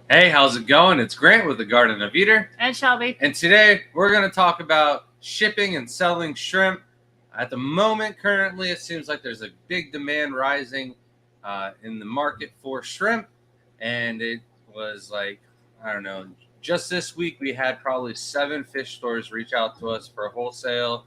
Hey, how's it going? It's Grant with the Garden of Eater. And Shelby. And today we're going to talk about shipping and selling shrimp. At the moment, currently, it seems like there's a big demand rising in the market for shrimp. And it was like, I don't know, just this week we had probably 7 fish stores reach out to us for wholesale,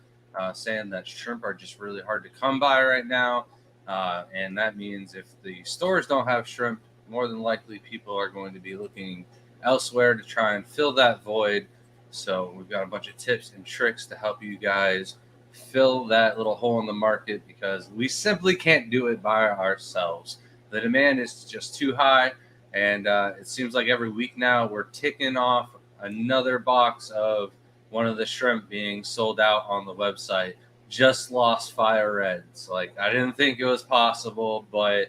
saying that shrimp are just really hard to come by right now. And that means if the stores don't have shrimp, more than likely people are going to be looking elsewhere to try and fill that void. So we've got a bunch of tips and tricks to help you guys fill that little hole in the market because we simply can't do it by ourselves. The demand is just too high, and it seems like every week now we're ticking off another box of one of the shrimp being sold out on the website. Just lost fire reds. Like, I didn't think it was possible, but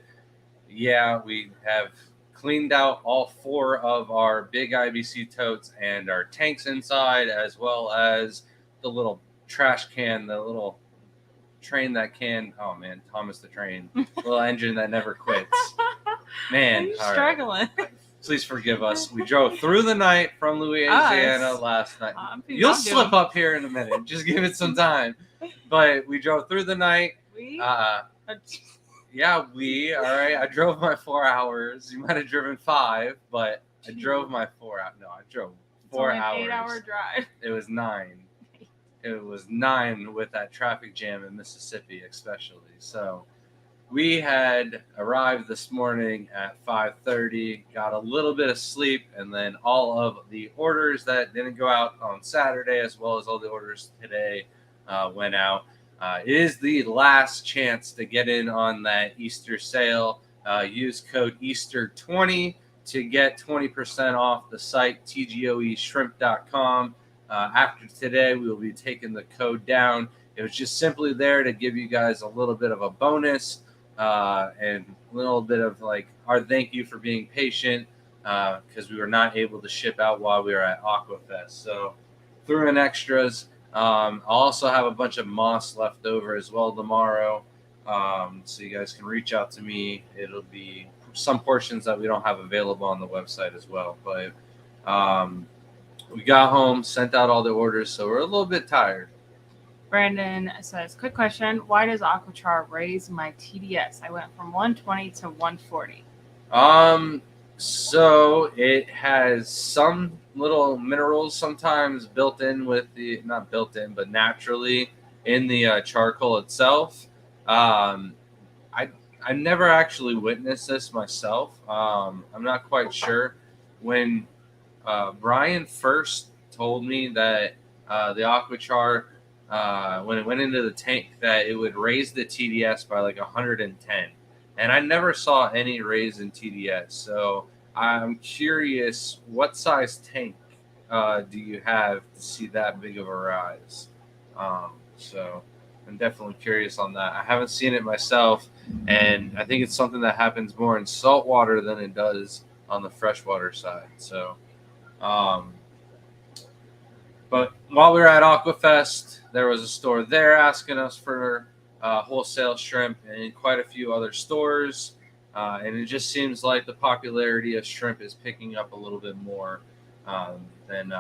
yeah, we have cleaned out all 4 of our big IBC totes and our tanks inside, as well as the little trash can, the little train that can. Oh man, Thomas the Train, little engine that never quits. Man, I'm struggling. Right. Please forgive us. We drove through the night from Louisiana last night. You'll slip up here in a minute. Just give it some time. But we drove through the night. Yeah, all right. I drove my 4 hours. You might have driven 5, but I drove my 4 hours. No, I drove 4 hours. An 8-hour drive. It was 9. It was 9 with that traffic jam in Mississippi, especially. So we had arrived this morning at 5:30, got a little bit of sleep, and then all of the orders that didn't go out on Saturday, as well as all the orders today, went out. It is the last chance to get in on that Easter sale. Use code Easter20 to get 20% off the site, tgoeshrimp.com. After today, we will be taking the code down. It was just simply there to give you guys a little bit of a bonus and a little bit of like our thank you for being patient because we were not able to ship out while we were at Aquafest. So threw in extras. I'll also have a bunch of moss left over as well tomorrow. So you guys can reach out to me. It'll be some portions that we don't have available on the website as well. But we got home, sent out all the orders, so we're a little bit tired. Brandon says, quick question. Why does Aquachar raise my TDS? I went from 120 to 140. So it has some little minerals sometimes built in with the, not built in, but naturally in the charcoal itself. I never actually witnessed this myself. I'm not quite sure. When Brian first told me that the Aquachar, when it went into the tank, that it would raise the TDS by like 110. And I never saw any raise in TDS. So I'm curious, what size tank do you have to see that big of a rise? So I'm definitely curious on that. I haven't seen it myself, and I think it's something that happens more in saltwater than it does on the freshwater side. So, but while we were at Aquafest, there was a store there asking us for wholesale shrimp and quite a few other stores. And it just seems like the popularity of shrimp is picking up a little bit more than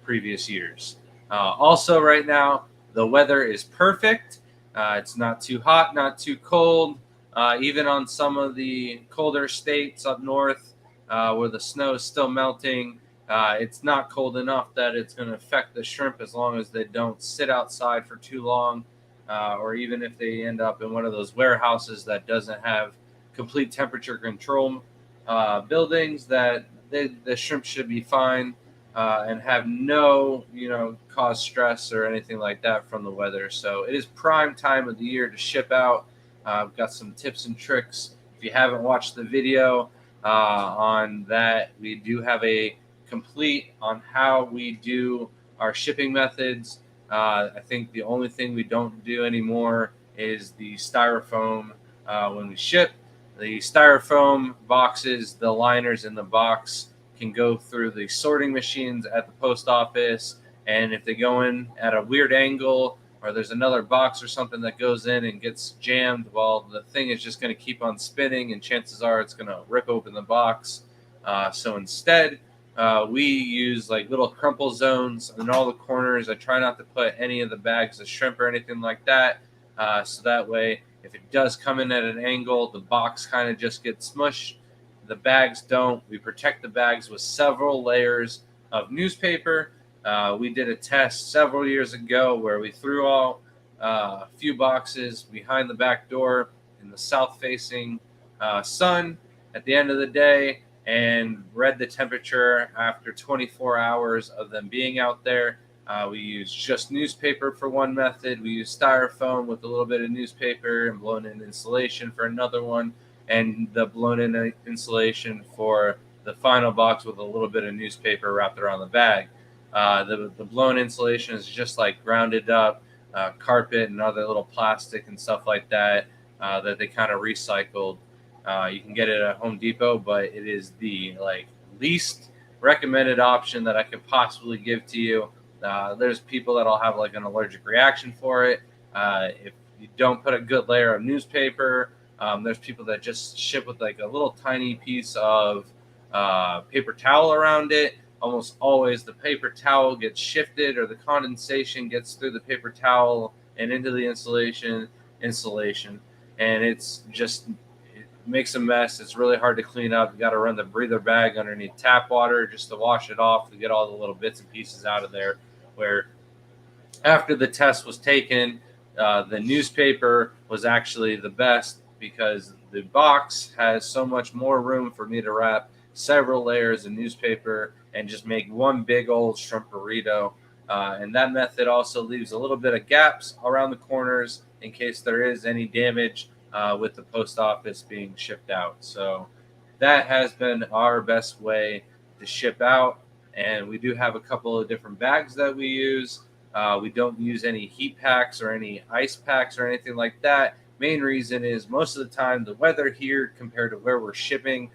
previous years. Also, right now, the weather is perfect. It's not too hot, not too cold. Even on some of the colder states up north where the snow is still melting, it's not cold enough that it's going to affect the shrimp as long as they don't sit outside for too long, or even if they end up in one of those warehouses that doesn't have complete temperature control buildings, that the shrimp should be fine and have no, cause stress or anything like that from the weather. So it is prime time of the year to ship out. I've got some tips and tricks. If you haven't watched the video on that, we do have a complete on how we do our shipping methods. I think the only thing we don't do anymore is the styrofoam when we ship. The styrofoam boxes, the liners in the box can go through the sorting machines at the post office. And if they go in at a weird angle or there's another box or something that goes in and gets jammed, well, the thing is just going to keep on spinning and chances are it's going to rip open the box. So instead, we use like little crumple zones in all the corners. I try not to put any of the bags of shrimp or anything like that. So that way, if it does come in at an angle, the box kind of just gets smushed. The bags don't. We protect the bags with several layers of newspaper. We did a test several years ago where we threw out a few boxes behind the back door in the south-facing sun at the end of the day, and read the temperature after 24 hours of them being out there. We use just newspaper for one method. We use styrofoam with a little bit of newspaper and blown in insulation for another one, and the blown in insulation for the final box with a little bit of newspaper wrapped around the bag. The blown insulation is just like grounded up carpet and other little plastic and stuff like that that they kind of recycled. You can get it at Home Depot, but it is the least recommended option that I could possibly give to you. There's people that'll have like an allergic reaction for it. If you don't put a good layer of newspaper, there's people that just ship with like a little tiny piece of paper towel around it. Almost always the paper towel gets shifted or the condensation gets through the paper towel and into the insulation, and it's just makes a mess. It's really hard to clean up. You got to run the breather bag underneath tap water just to wash it off to get all the little bits and pieces out of there. Where after the test was taken, the newspaper was actually the best because the box has so much more room for me to wrap several layers of newspaper and just make one big old shrimp burrito. And that method also leaves a little bit of gaps around the corners in case there is any damage with the post office being shipped out. So that has been our best way to ship out. And we do have a couple of different bags that we use. We don't use any heat packs or any ice packs or anything like that. Main reason is most of the time the weather here compared to where we're shipping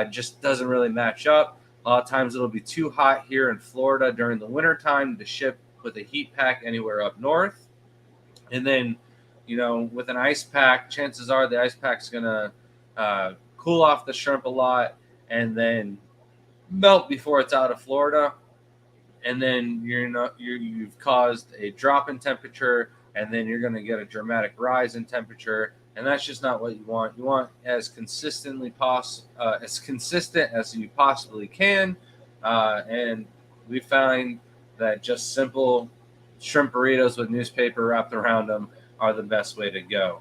just doesn't really match up. A lot of times it'll be too hot here in Florida during the winter time to ship with a heat pack anywhere up north. And then, with an ice pack, chances are the ice pack's going to cool off the shrimp a lot and then melt before it's out of Florida. And then you've caused a drop in temperature, and then you're going to get a dramatic rise in temperature. And that's just not what you want. You want as consistent as you possibly can. And we find that just simple shrimp burritos with newspaper wrapped around them are the best way to go.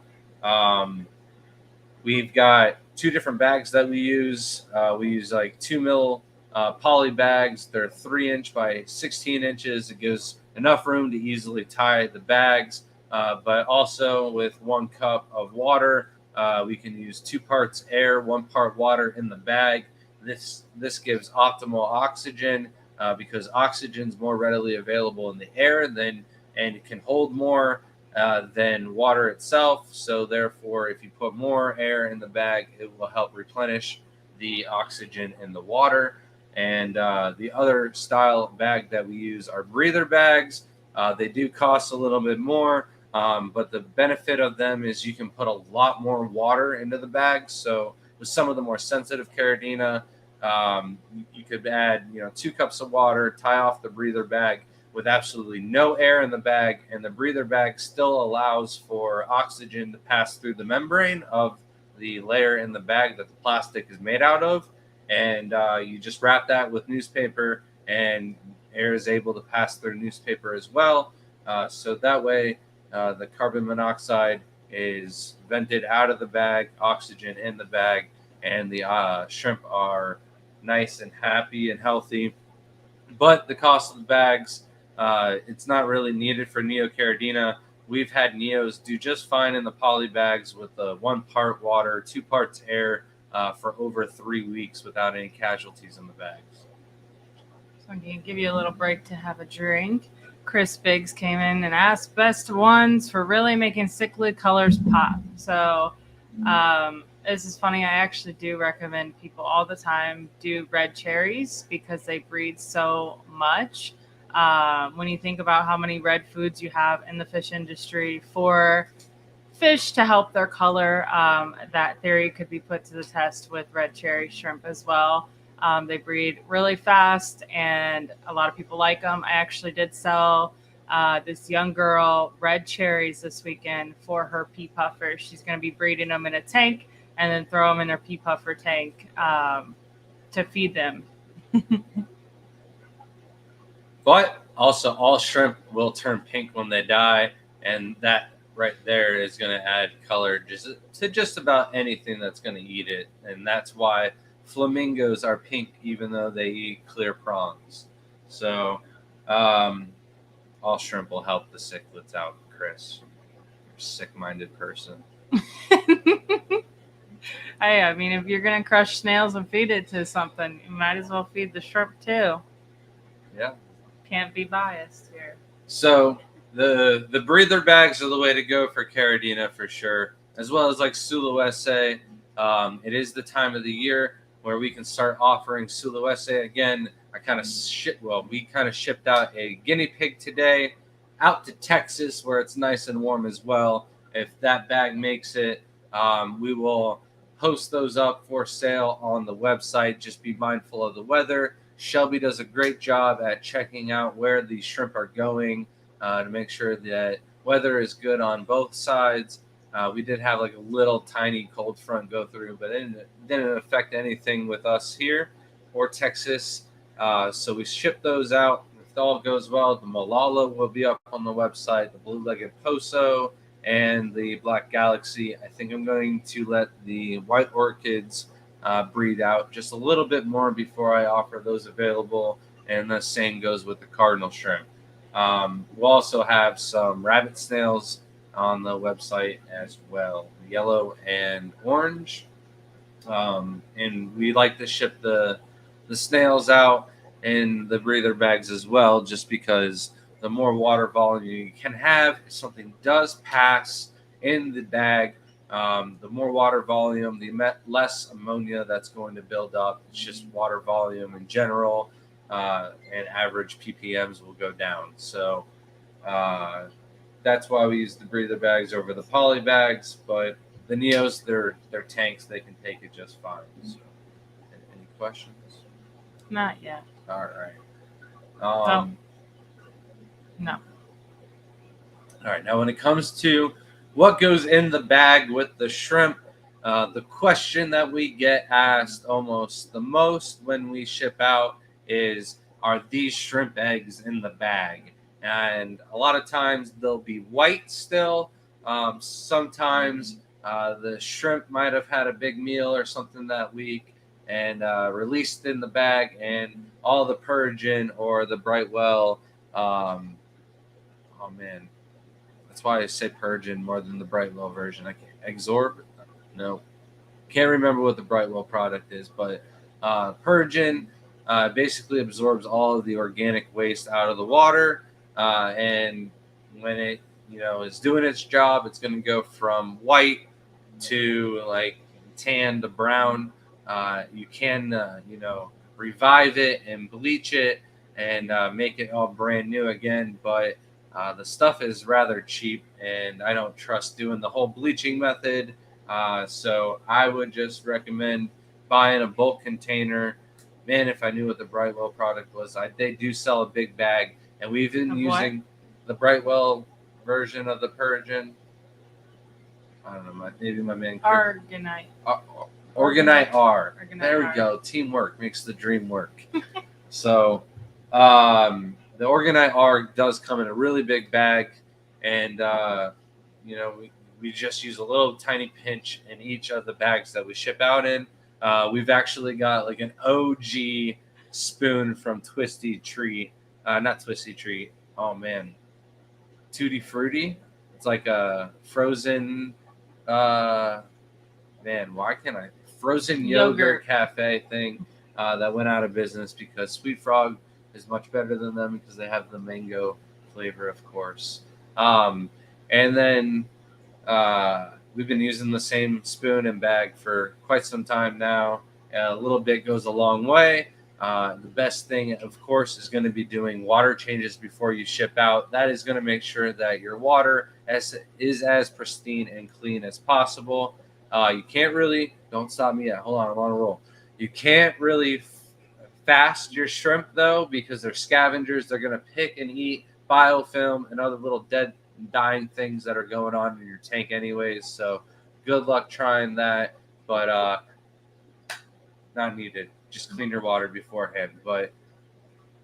We've got two different bags that we use. We use like 2 mil poly bags. They're 3-inch by 16 inches. It gives enough room to easily tie the bags. But also with 1 cup of water, we can use 2 parts air, 1 part water in the bag. This gives optimal oxygen because oxygen is more readily available in the air and it can hold more than water itself. So therefore, if you put more air in the bag, it will help replenish the oxygen in the water. And the other style bag that we use are breather bags. They do cost a little bit more. But the benefit of them is you can put a lot more water into the bag. So with some of the more sensitive Caridina, you could add 2 cups of water, tie off the breather bag with absolutely no air in the bag, and the breather bag still allows for oxygen to pass through the membrane of the layer in the bag that the plastic is made out of. And you just wrap that with newspaper, and air is able to pass through newspaper as well. So that way, the carbon monoxide is vented out of the bag, oxygen in the bag, and the shrimp are nice and happy and healthy. But the cost of the bags, it's not really needed for Neocaridina. We've had Neos do just fine in the poly bags with 1 part water, 2 parts air for over 3 weeks without any casualties in the bags. So I'm going to give you a little break to have a drink. Chris Biggs came in and asked best ones for really making cichlid colors pop. So this is funny. I actually do recommend people all the time do red cherries because they breed so much. When you think about how many red foods you have in the fish industry for fish to help their color, that theory could be put to the test with red cherry shrimp as well. They breed really fast, and a lot of people like them. I actually did sell this young girl red cherries this weekend for her pea puffers. She's going to be breeding them in a tank and then throw them in her pea puffer tank to feed them. But also, all shrimp will turn pink when they die, and that right there is going to add color to just about anything that's going to eat it. And that's why flamingos are pink, even though they eat clear prawns. So, all shrimp will help the cichlids out, Chris. You're a sick-minded person. Hey, I mean, if you're going to crush snails and feed it to something, you might as well feed the shrimp too. Yeah. Can't be biased here. So the breather bags are the way to go for Caridina for sure, as well as like Sulawesi. It is the time of the year where we can start offering Sulawesi again. We kind of shipped out a guinea pig today out to Texas where it's nice and warm as well. If that bag makes it, we will post those up for sale on the website. Just be mindful of the weather. Shelby does a great job at checking out where the shrimp are going to make sure that weather is good on both sides. We did have like a little tiny cold front go through, but it didn't affect anything with us here or Texas. So we shipped those out. If all goes well, the Malala will be up on the website, the blue-legged Poso, and the Black Galaxy. I think I'm going to let the white orchids breed out just a little bit more before I offer those available, and the same goes with the cardinal shrimp. We'll also have some rabbit snails on the website as well, yellow and orange. And we like to ship the snails out in the breather bags as well, just because the more water volume you can have, if something does pass in the bag, the more water volume, the less ammonia that's going to build up. It's just water volume in general, and average ppms will go down. So that's why we use the breather bags over the poly bags. But the Neos, they're tanks; they can take it just fine. So, any questions? Not yet. All right. No. All right. Now, when it comes to what goes in the bag with the shrimp, the question that we get asked almost the most when we ship out is, are these shrimp eggs in the bag? And a lot of times they'll be white still. Sometimes the shrimp might have had a big meal or something that week and released in the bag, and all the Purgin or the Brightwell. Oh man, that's why I say Purgin more than the Brightwell version. I can't Exorb. No, can't remember what the Brightwell product is, but Purgin basically absorbs all of the organic waste out of the water, and when it is doing its job, it's going to go from white to like tan to brown. You can revive it and bleach it and make it all brand new again, but the stuff is rather cheap, and I don't trust doing the whole bleaching method. So I would just recommend buying a bulk container. Man, if I knew what the Brightwell product was, they do sell a big bag, and we've been using the Brightwell version of the Purgin. I don't know, maybe my man. Argonite. Organite R. There we go. Teamwork makes the dream work. So, the Organite R does come in a really big bag, and we just use a little tiny pinch in each of the bags that we ship out in. We've actually got like an OG spoon from Twisty Tree, not Twisty Tree. Oh man, Tutti Frutti. It's like a frozen. Man, why can't I? Frozen yogurt cafe thing that went out of business because Sweet Frog is much better than them because they have the mango flavor, of course. And then we've been using the same spoon and bag for quite some time now. A little bit goes a long way. The best thing, of course, is going to be doing water changes before you ship out. That is going to make sure that your water is as pristine and clean as possible. You can't really, don't stop me yet. Hold on, I'm on a roll. You can't really fast your shrimp, though, because they're scavengers. They're going to pick and eat biofilm and other little dead and dying things that are going on in your tank anyways. So good luck trying that, but not needed. Just clean your water beforehand. But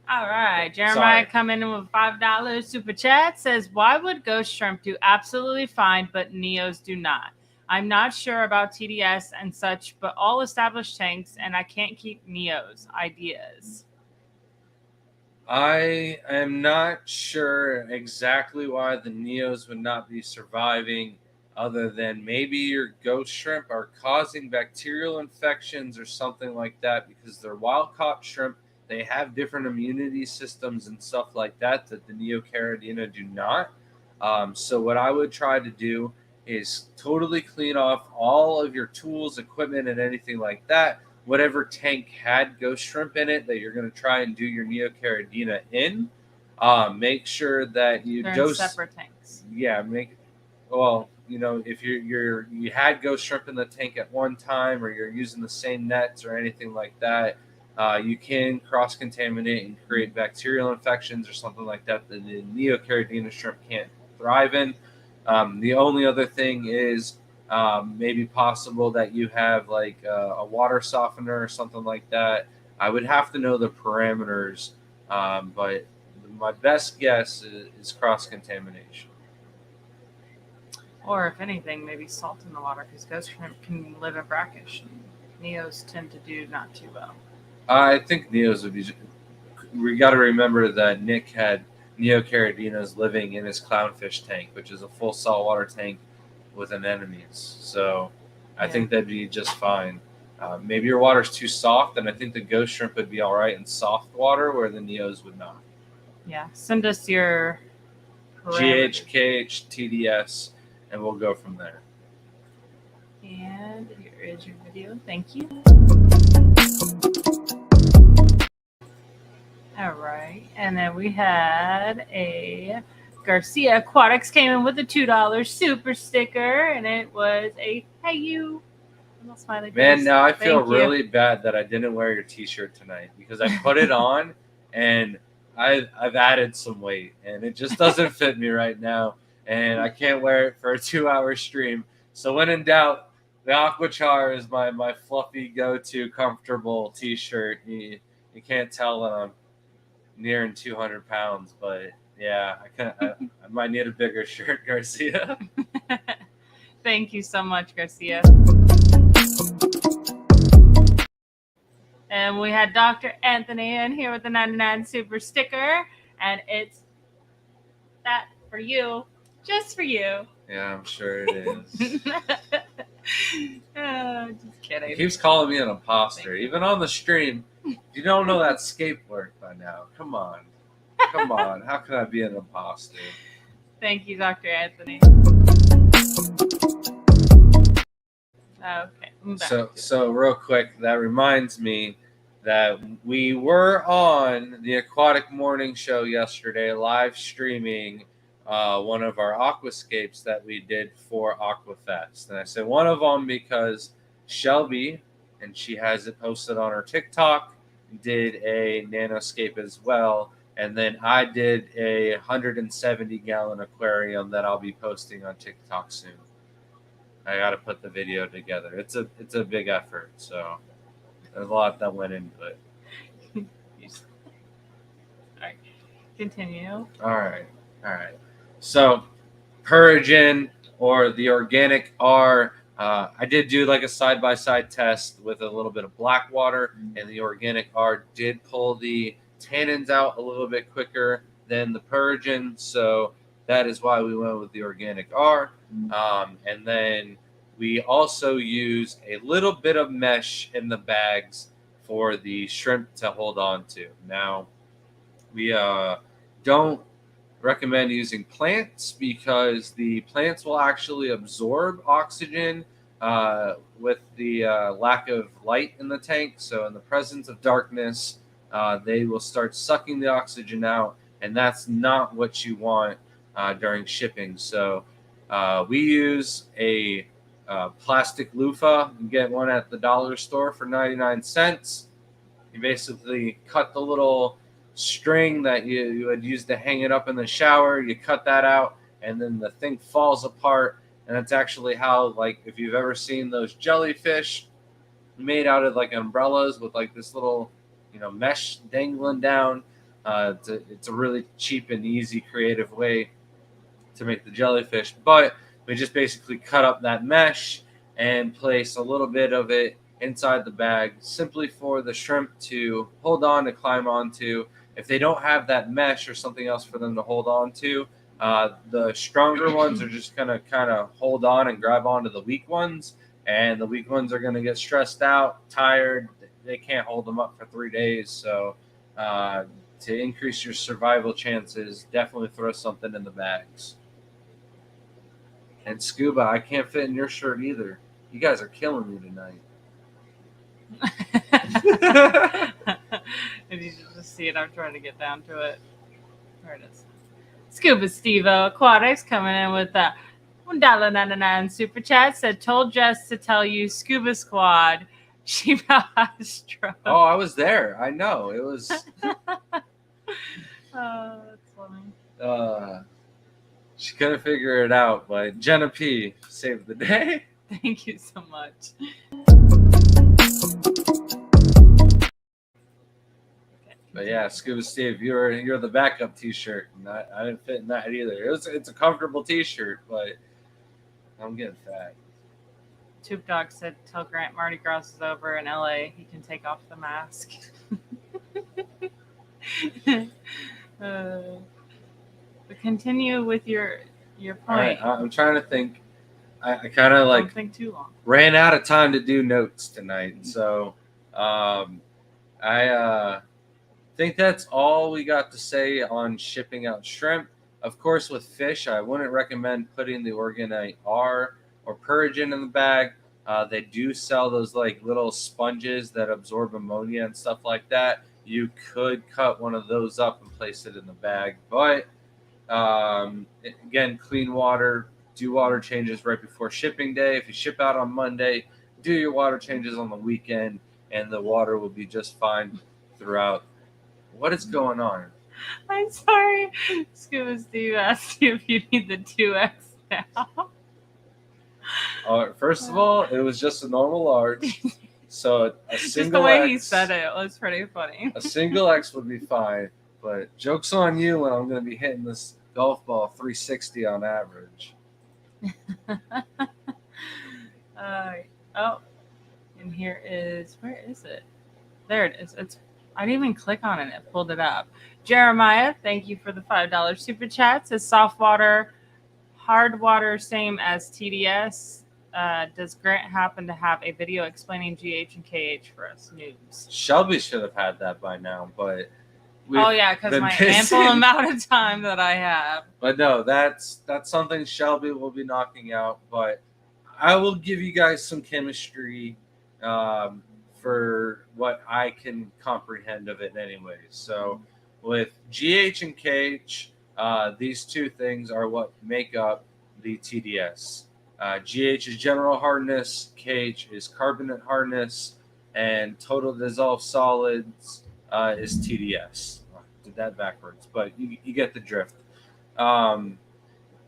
all right, Jeremiah sorry. coming in with $5 super chat says, why would ghost shrimp do absolutely fine, but Neos do not? I'm not sure about TDS and such, but all established tanks, and I can't keep Neos. Ideas. I am not sure exactly why the Neos would not be surviving, other than maybe your ghost shrimp are causing bacterial infections or something like that, because they're wild caught shrimp. They have different immunity systems and stuff like that the Neocaridina do not. So what I would try to do is totally clean off all of your tools, equipment, and anything like that. Whatever tank had ghost shrimp in it that you're going to try and do your Neocaridina in, make sure that you They're dose in separate tanks. Yeah, if you had ghost shrimp in the tank at one time, or you're using the same nets or anything like that, you can cross contaminate and create bacterial infections or something like that the Neocaridina shrimp can't thrive in. The only other thing is maybe possible that you have like a water softener or something like that. I would have to know the parameters, but my best guess is cross contamination. Or if anything, maybe salt in the water, because ghost shrimp can live in brackish, and Neos tend to do not too well. I think Neos would be. We got to remember that Nick had Neocaridinas living in his clownfish tank, which is a full saltwater tank with anemones. So I think that'd be just fine. Maybe your water's too soft, and I think the ghost shrimp would be all right in soft water where the Neos would not. Yeah, send us your GH, KH, TDS, and we'll go from there. And here is your video. Thank you. All right. And then we had a Garcia Aquatics came in with a $2 super sticker, and it was a hey you. Smiley Man, face. now I feel Thank you. really bad that I didn't wear your t-shirt tonight, because I put it on and I've added some weight and it just doesn't fit me right now, and I can't wear it for a 2-hour stream. So when in doubt, the Aquachar is my fluffy go-to comfortable t-shirt. You can't tell that I'm nearing 200 pounds, but yeah, I might need a bigger shirt, Garcia. Thank you so much, Garcia. And we had Dr. Anthony in here with the 99 super sticker, and it's that for you, just for you. Yeah, I'm sure it is. Just kidding. He keeps calling me an imposter, even on the stream. You don't know that scape work by now. Come on. How can I be an imposter? Thank you, Dr. Anthony. Okay. So real quick, that reminds me that we were on the Aquatic Morning Show yesterday, live streaming one of our aquascapes that we did for Aquafest. And I say one of them because Shelby, and she has it posted on her TikTok, did a nanoscape as well. And then I did a 170-gallon aquarium that I'll be posting on TikTok soon. I got to put the video together. It's a big effort, so there's a lot that went into it. All right, continue. All right. So, Purigin, or the organic R, I did do like a side-by-side test with a little bit of black water, and the organic R did pull the tannins out a little bit quicker than the Purigin, so that is why we went with the organic R. And then we also use a little bit of mesh in the bags for the shrimp to hold on to. Now, we don't recommend using plants, because the plants will actually absorb oxygen with the lack of light in the tank. So in the presence of darkness, they will start sucking the oxygen out, and that's not what you want during shipping. So we use a plastic loofah. You can get one at the dollar store for 99 cents. You basically cut the little string that you would use to hang it up in the shower. You cut that out, and then the thing falls apart. And that's actually how, like, if you've ever seen those jellyfish made out of like umbrellas with like this little, mesh dangling down. It's a really cheap and easy, creative way to make the jellyfish. But we just basically cut up that mesh and place a little bit of it inside the bag, simply for the shrimp to hold on, to climb onto. If they don't have that mesh or something else for them to hold on to, the stronger ones are just going to kind of hold on and grab onto the weak ones. And the weak ones are going to get stressed out, tired. They can't hold them up for 3 days. So to increase your survival chances, definitely throw something in the bags. And Scuba, I can't fit in your shirt either. You guys are killing me tonight. If you should just see it, I'm trying to get down to it. There it is. Scuba Steve-O Aquatics coming in with the $1.99 super chat. Said, told Jess to tell you, Scuba Squad, she about had a stroke. Oh, I was there. I know. It was. Oh, that's funny. She couldn't figure it out, but Jenna P saved the day. Thank you so much. But yeah, Scuba Steve, you're the backup T-shirt, and I didn't fit in that either. It's a comfortable T-shirt, but I'm getting fat. Tube Dog said, tell Grant Mardi Gras is over in LA. He can take off the mask. But continue with your point. All right, I'm trying to think. I kind of Don't think too long. ran out of time to do notes tonight, so I think that's all we got to say on shipping out shrimp. Of course, with fish, I wouldn't recommend putting the Organite R or Purigen in the bag. They do sell those like little sponges that absorb ammonia and stuff like that. You could cut one of those up and place it in the bag, but again, clean water. Do water changes right before shipping day. If you ship out on Monday, do your water changes on the weekend, and the water will be just fine throughout. What is going on? I'm sorry. Scuba Steve asked you if you need the 2X now. First of all, it was just a normal large. So a single Just the way X, he said it was pretty funny. A single X would be fine. But joke's on you when I'm going to be hitting this golf ball 360 on average. Oh, and here is, where is it? There it is. I didn't even click on it. It pulled it up. Jeremiah, thank you for the $5 super chat. Says soft water, hard water, same as TDS. Does Grant happen to have a video explaining GH and KH for us noobs? Shelby should have had that by now, but oh yeah, because my ample amount of time that I have. But no, that's something Shelby will be knocking out. But I will give you guys some chemistry for what I can comprehend of it anyways. So with GH and KH, these two things are what make up the TDS. GH is general hardness, KH is carbonate hardness, and total dissolved solids is TDS. I did that backwards, but you get the drift.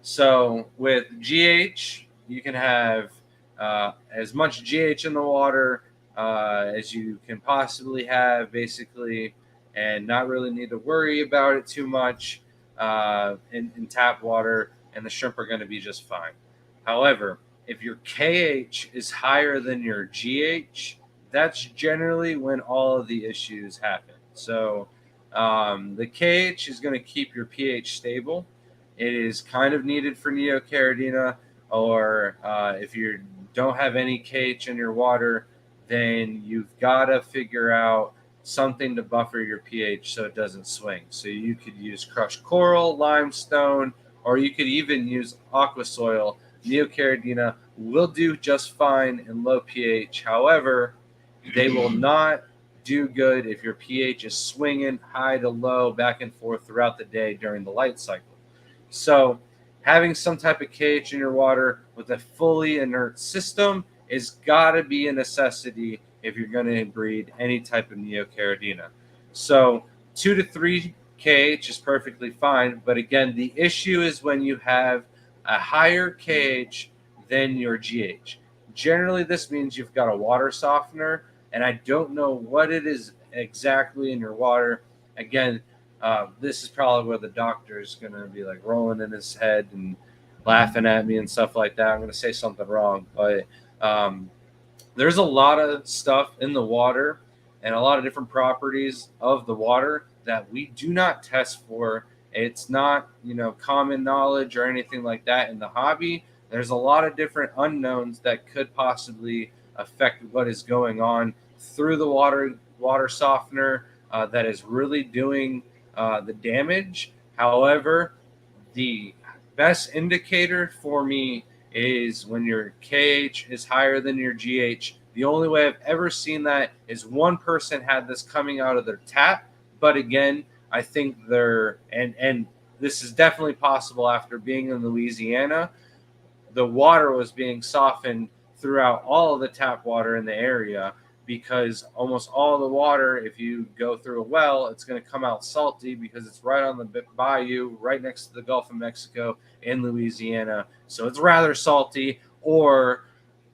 So with GH, you can have as much GH in the water as you can possibly have, basically, and not really need to worry about it too much in tap water, and the shrimp are going to be just fine. However, if your KH is higher than your GH, that's generally when all of the issues happen. So the KH is going to keep your pH stable. It is kind of needed for neocaridina, or if you don't have any KH in your water, then you've got to figure out something to buffer your pH so it doesn't swing. So you could use crushed coral, limestone, or you could even use aqua soil. Neocaridina will do just fine in low pH. However, they will not do good if your pH is swinging high to low, back and forth throughout the day during the light cycle. So having some type of KH in your water with a fully inert system is got to be a necessity if you're going to breed any type of Neocaridina. So 2 to 3 kh is perfectly fine, but again, the issue is when you have a higher kh than your GH. Generally, this means you've got a water softener, and I don't know what it is exactly in your water. Again, this is probably where the doctor is going to be like rolling in his head and laughing at me and stuff like that. I'm going to say something wrong, but there's a lot of stuff in the water and a lot of different properties of the water that we do not test for. It's not, common knowledge or anything like that in the hobby. There's a lot of different unknowns that could possibly affect what is going on through the water softener that is really doing the damage. However, the best indicator for me is when your KH is higher than your GH. The only way I've ever seen that is one person had this coming out of their tap. But again, I think and this is definitely possible after being in Louisiana. The water was being softened throughout all of the tap water in the area, because almost all the water, if you go through a well, it's going to come out salty because it's right on the bayou, right next to the Gulf of Mexico in Louisiana. So it's rather salty, or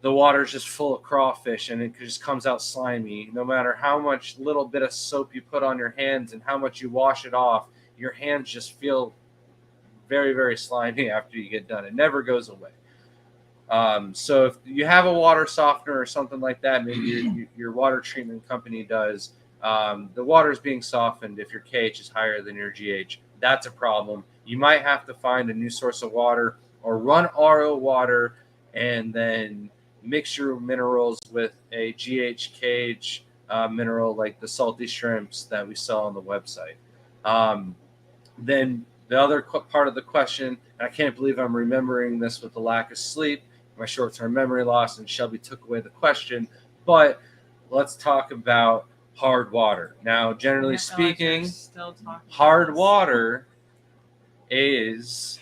the water's just full of crawfish and it just comes out slimy. No matter how much little bit of soap you put on your hands and how much you wash it off, your hands just feel very, very slimy after you get done. It never goes away. So if you have a water softener or something like that, maybe your water treatment company does, the water is being softened. If your KH is higher than your GH, that's a problem. You might have to find a new source of water or run RO water and then mix your minerals with a GH KH mineral like the salty shrimps that we saw on the website. Then the other part of the question, and I can't believe I'm remembering this with the lack of sleep, my short-term memory loss, and Shelby took away the question, but let's talk about hard water. Now, generally speaking, hard water is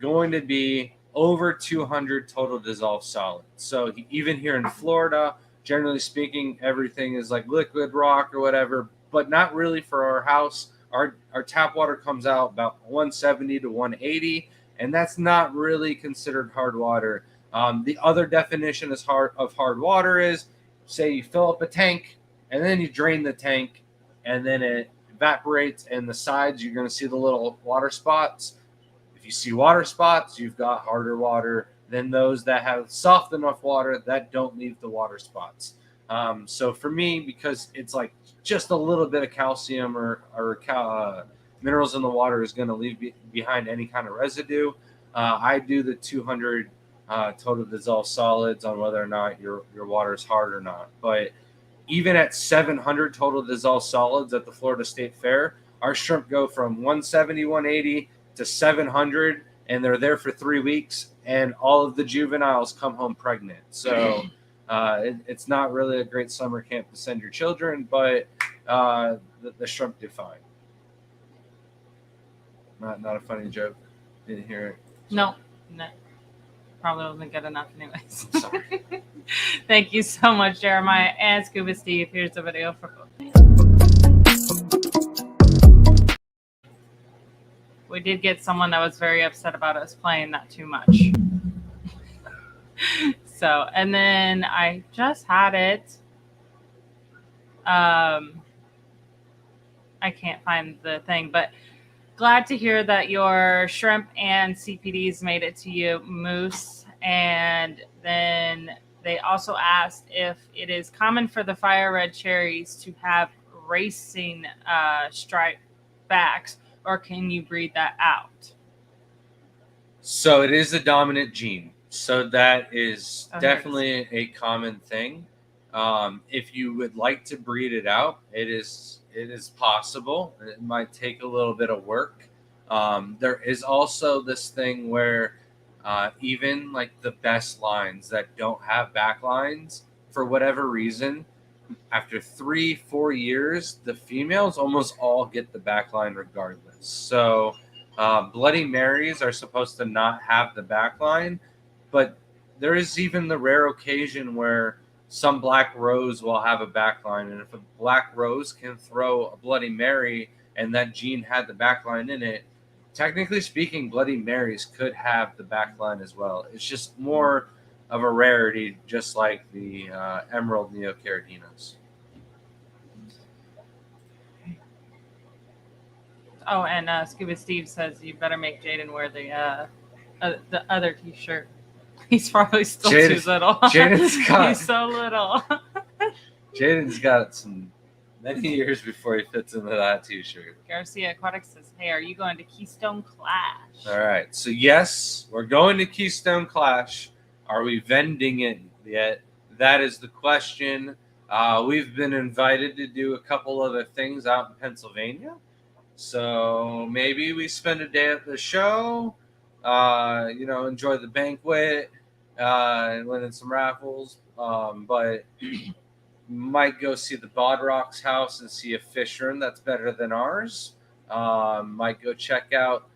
going to be over 200 total dissolved solids. So even here in Florida, generally speaking, everything is like liquid rock or whatever, but not really for our house. Our tap water comes out about 170 to 180, and that's not really considered hard water. The other definition of hard water is, say you fill up a tank and then you drain the tank and then it evaporates, and the sides you're going to see the little water spots. If you see water spots, you've got harder water than those that have soft enough water that don't leave the water spots. So for me, because it's like just a little bit of calcium or minerals in the water is going to leave behind any kind of residue, I do the 200 total dissolved solids on whether or not your water is hard or not. But even at 700 total dissolved solids at the Florida State Fair, our shrimp go from 170, 180 to 700, and they're there for 3 weeks, and all of the juveniles come home pregnant. So it's not really a great summer camp to send your children, but the shrimp do fine. Not a funny joke. Didn't hear it. No. Probably wasn't good enough anyways. Sorry. Thank you so much, Jeremiah and Scuba Steve. Here's the video for both. We did get someone that was very upset about us playing that too much. So, and then I just had it. I can't find the thing, but glad to hear that your shrimp and CPDs made it to you, Moose. And then they also asked if it is common for the fire red cherries to have racing stripe backs, or can you breed that out? So it is a dominant gene. So that is definitely a common thing. If you would like to breed it out, it is possible. It might take a little bit of work. There is also this thing where even like the best lines that don't have back lines, for whatever reason, after 3-4 years, the females almost all get the back line regardless. So Bloody Marys are supposed to not have the back line, but there is even the rare occasion where some black rose will have a backline, and if a black rose can throw a Bloody Mary and that gene had the backline in it, technically speaking, Bloody Marys could have the backline as well. It's just more of a rarity, just like the Emerald Neocardinos. Oh, and Scuba Steve says you better make Jaden wear the other T-shirt. He's probably still too little. He's so little. Jaden's got some many years before he fits into that T-shirt. Garcia Aquatic says, "Hey, are you going to Keystone Clash?" All right. So yes, we're going to Keystone Clash. Are we vending it yet? That is the question. We've been invited to do a couple other things out in Pennsylvania. So maybe we spend a day at the show, enjoy the banquet, and win in some raffles. But might go see the Bodrock's house and see a fish room that's better than ours. Might go check out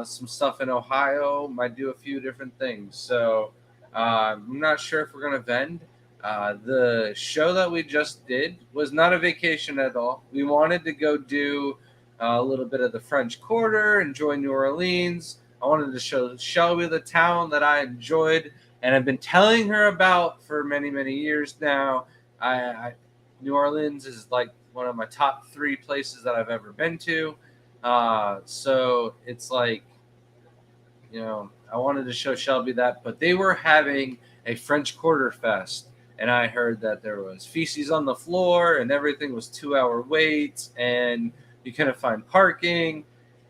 some stuff in Ohio. Might do a few different things. So I'm not sure if we're going to vend. The show that we just did was not a vacation at all. We wanted to go do a little bit of the French Quarter, enjoy New Orleans. I wanted to show Shelby the town that I enjoyed and I've been telling her about for many, many years now. New Orleans is like one of my top 3 places that I've ever been to. So it's like, I wanted to show Shelby that, but they were having a French Quarter Fest, and I heard that there was feces on the floor and everything was 2-hour waits and you couldn't find parking,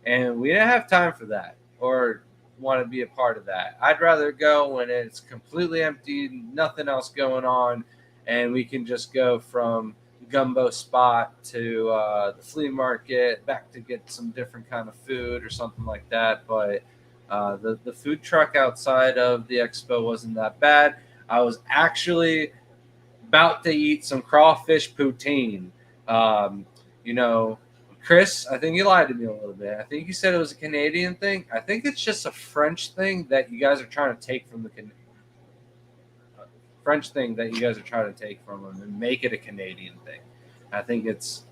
and we didn't have time for that or want to be a part of that. I'd rather go when it's completely empty, nothing else going on, and we can just go from Gumbo Spot to the flea market, back to get some different kind of food or something like that. But the food truck outside of the expo wasn't that bad. I was actually about to eat some crawfish poutine. Chris, I think you lied to me a little bit. I think you said it was a Canadian thing. I think it's just a French thing that you guys are trying to take from them and make it a Canadian thing. I think it's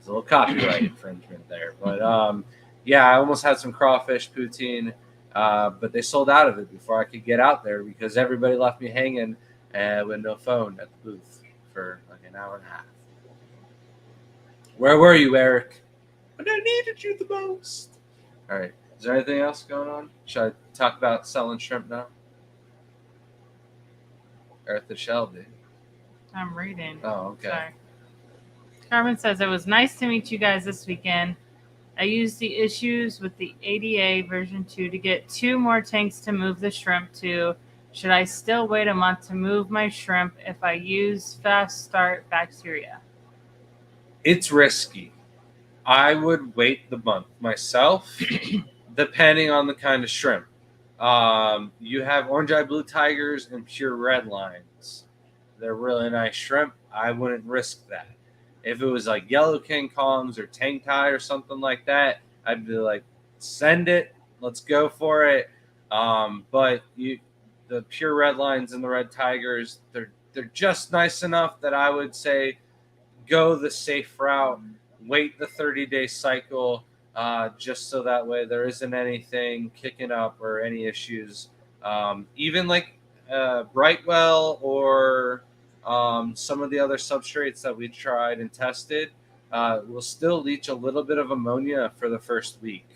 a little copyright infringement there. But I almost had some crawfish poutine, but they sold out of it before I could get out there because everybody left me hanging with no phone at the booth for like an hour and a half. Where were you, Eric? When I needed you the most. All right. Is there anything else going on? Should I talk about selling shrimp now? Eartha Shelby. I'm reading. Oh, okay. Sorry. Carmen says, it was nice to meet you guys this weekend. I used the issues with the ADA version 2 to get 2 more tanks to move the shrimp to. Should I still wait a month to move my shrimp if I use fast start bacteria? It's risky. I would wait the month myself, depending on the kind of shrimp. You have orange eye blue tigers and pure red lines. They're really nice shrimp. I wouldn't risk that. If it was like yellow King Kongs or Tang Tai or something like that, I'd be like, send it. Let's go for it. But the pure red lines and the red tigers, they're just nice enough that I would say go the safe route. Wait the 30-day cycle. Just so that way there isn't anything kicking up or any issues. Even like Brightwell or some of the other substrates that we tried and tested will still leach a little bit of ammonia for the first week.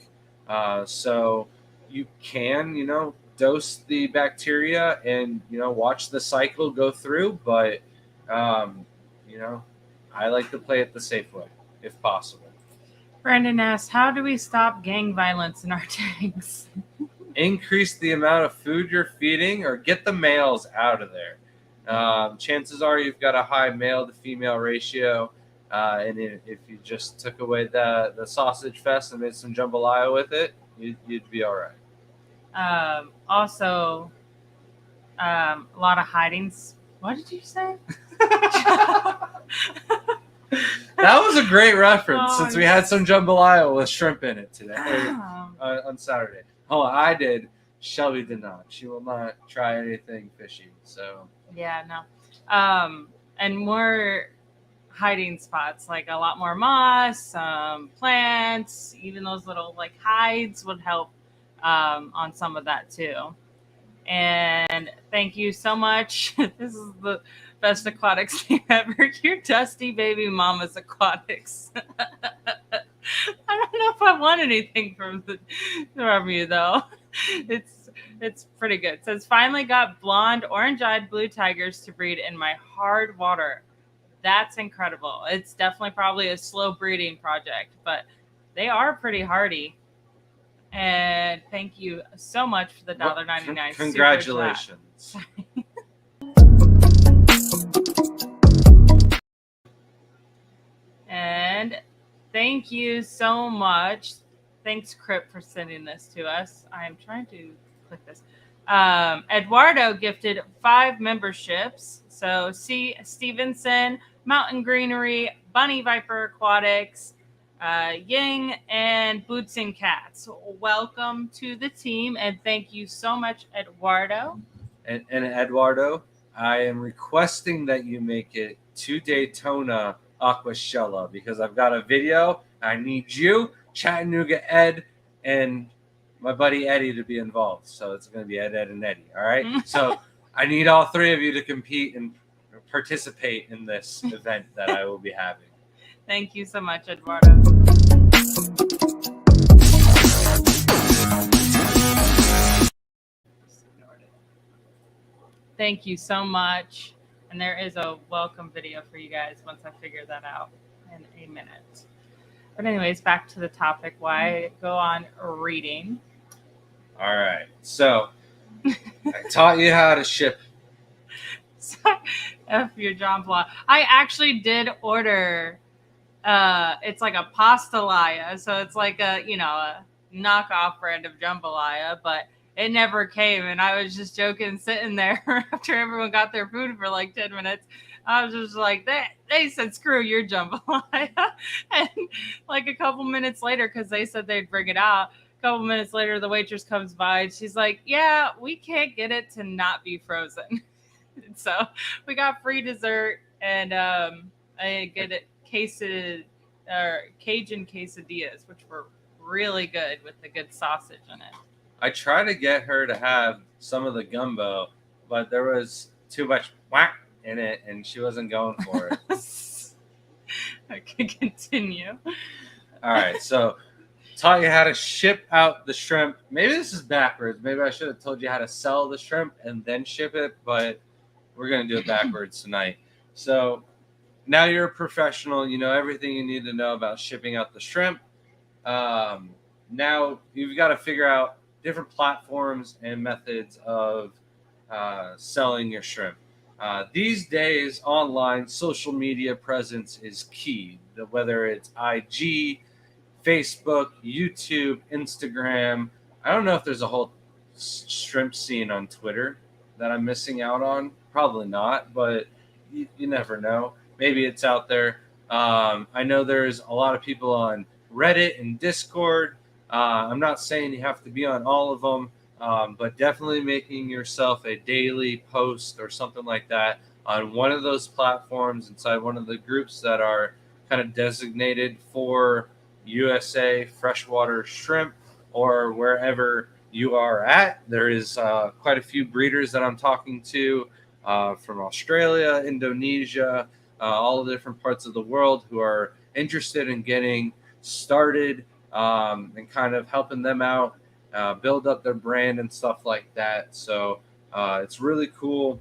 So you can, dose the bacteria and, watch the cycle go through. But, I like to play it the safe way if possible. Brandon asks, how do we stop gang violence in our tanks? Increase the amount of food you're feeding or get the males out of there. Chances are you've got a high male to female ratio. And if you just took away the sausage fest and made some jambalaya with it, you'd be all right. Also, a lot of hidings. What did you say? That was a great reference since we had some jambalaya with shrimp in it today on Saturday. Oh, I did. Shelby did not. She will not try anything fishy. So yeah, no. And more hiding spots, like a lot more moss, plants, even those little like hides would help on some of that too. And thank you so much. This is the best aquatics name ever. Your Dusty Baby Mama's Aquatics. I don't know if I want anything from you though. It's pretty good. It says finally got blonde, orange-eyed blue tigers to breed in my hard water. That's incredible. It's definitely probably a slow breeding project, but they are pretty hardy. And thank you so much for the $1.99. Congratulations. And thank you so much. Thanks, Crip, for sending this to us. I'm trying to click this. Eduardo gifted 5 memberships. So C. Stevenson, Mountain Greenery, Bunny Viper Aquatics, Ying, and Boots and Cats. Welcome to the team, and thank you so much, Eduardo. And Eduardo, I am requesting that you make it to Daytona Aquashella because I've got a video. I need you, Chattanooga Ed, and my buddy Eddie to be involved. So it's going to be Ed, and Eddie. All right. So I need all 3 of you to compete and participate in this event that I will be having. Thank you so much, Eduardo. Thank you so much. And there is a welcome video for you guys once I figure that out in a minute. But anyways, back to the topic. Why go on reading? All right. So I taught you how to ship. F your jambalaya. I actually did order. It's like a pastalaya, so it's like a a knockoff brand of jambalaya, but it never came. And I was just joking, sitting there after everyone got their food for like 10 minutes. I was just like, they said, screw your jambalaya. And like a couple minutes later, because they said they'd bring it out, a couple minutes later, the waitress comes by and she's like, yeah, we can't get it to not be frozen. So we got free dessert, and I get it Cajun quesadillas, which were really good with the good sausage in it. I tried to get her to have some of the gumbo, but there was too much whack in it, and she wasn't going for it. Okay, continue. All right, so taught you how to ship out the shrimp. Maybe this is backwards. Maybe I should have told you how to sell the shrimp and then ship it, but we're going to do it backwards tonight. So now you're a professional. You know everything you need to know about shipping out the shrimp. Now you've got to figure out different platforms and methods of selling your shrimp. These days, online social media presence is key. Whether it's IG, Facebook, YouTube, Instagram. I don't know if there's a whole shrimp scene on Twitter that I'm missing out on. Probably not, but you never know. Maybe it's out there. I know there's a lot of people on Reddit and Discord. I'm not saying you have to be on all of them, but definitely making yourself a daily post or something like that on one of those platforms inside one of the groups that are kind of designated for USA freshwater shrimp or wherever you are at. There is quite a few breeders that I'm talking to from Australia, Indonesia, all the different parts of the world who are interested in getting started and kind of helping them out, build up their brand and stuff like that. So it's really cool.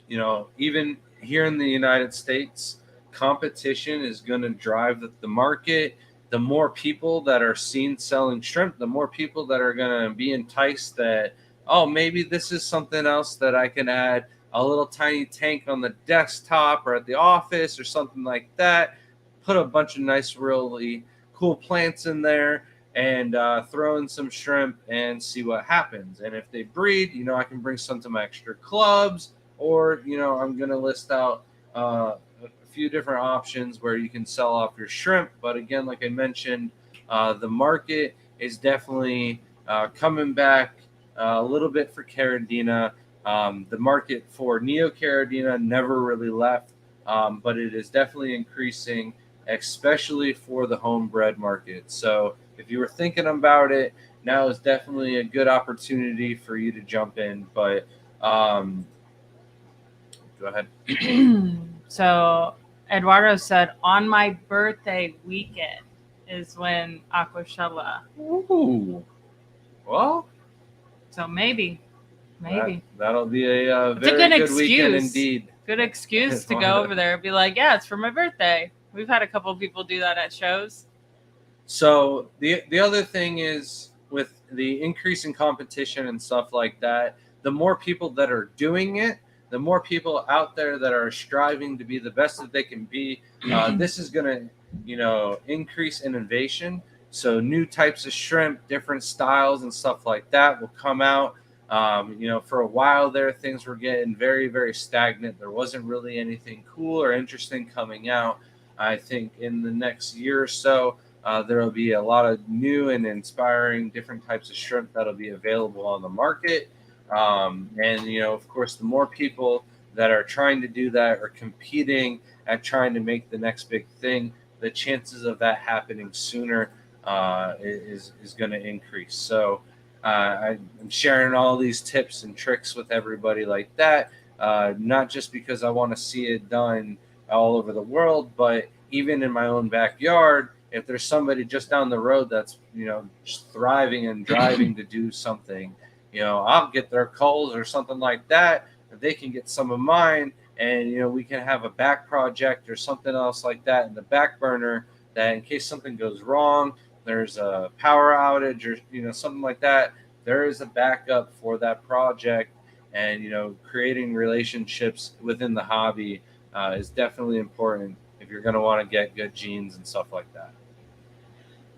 You know, even here in the United States, competition is going to drive the market. The more people that are seen selling shrimp, the more people that are going to be enticed that, oh, maybe this is something else that I can add a little tiny tank on the desktop or at the office or something like that. Put a bunch of nice, really cool plants in there and throw in some shrimp and see what happens. And if they breed, you know, I can bring some to my extra clubs, or, you know, I'm going to list out a few different options where you can sell off your shrimp. But again, like I mentioned, the market is definitely coming back a little bit for Carradina. The market for Neocaridina never really left, but it is definitely increasing, especially for the homebred market. So if you were thinking about it, now is definitely a good opportunity for you to jump in. But go ahead. So Eduardo said, on my birthday weekend is when Aquashella. Ooh. Well, So maybe. that'll be a It's a very good good weekend excuse. indeed. Good excuse to go over there and be like, yeah, it's for my birthday. We've had a couple of people do that at shows. So the other thing is, with the increase in competition and stuff like that, the more people that are doing it, the more people out there that are striving to be the best that they can be. This is going to, increase innovation. So new types of shrimp, different styles and stuff like that will come out. For a while there, things were getting very, very stagnant. There wasn't really anything cool or interesting coming out. I think in the next year or so, there will be a lot of new and inspiring different types of shrimp that'll be available on the market. Of course, the more people that are trying to do that or competing at trying to make the next big thing, the chances of that happening sooner is going to increase. So I'm sharing all these tips and tricks with everybody like that, not just because I want to see it done all over the world, but even in my own backyard. If there's somebody just down the road that's just thriving and driving to do something, I'll get their calls or something like that. If they can get some of mine, and we can have a back project or something else like that in the back burner, that in case something goes wrong, there's a power outage or something like that, there is a backup for that project. And creating relationships within the hobby is definitely important if you're going to want to get good genes and stuff like that.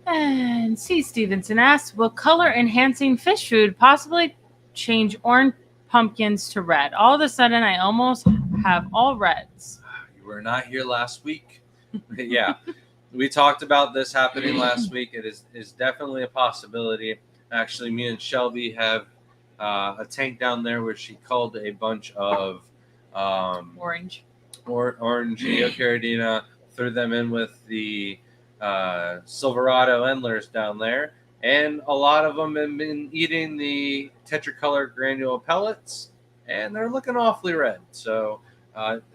And C. Stevenson asks, will color enhancing fish food possibly change orange pumpkins to red? All of a sudden, I almost have all reds. You were not here last week. Yeah, we talked about this happening last week. It is definitely a possibility. Actually, me and Shelby have a tank down there where she culled a bunch of orange Neocaridina, threw them in with the Silverado endlers down there, and a lot of them have been eating the tetracolor granule pellets, and they're looking awfully red. So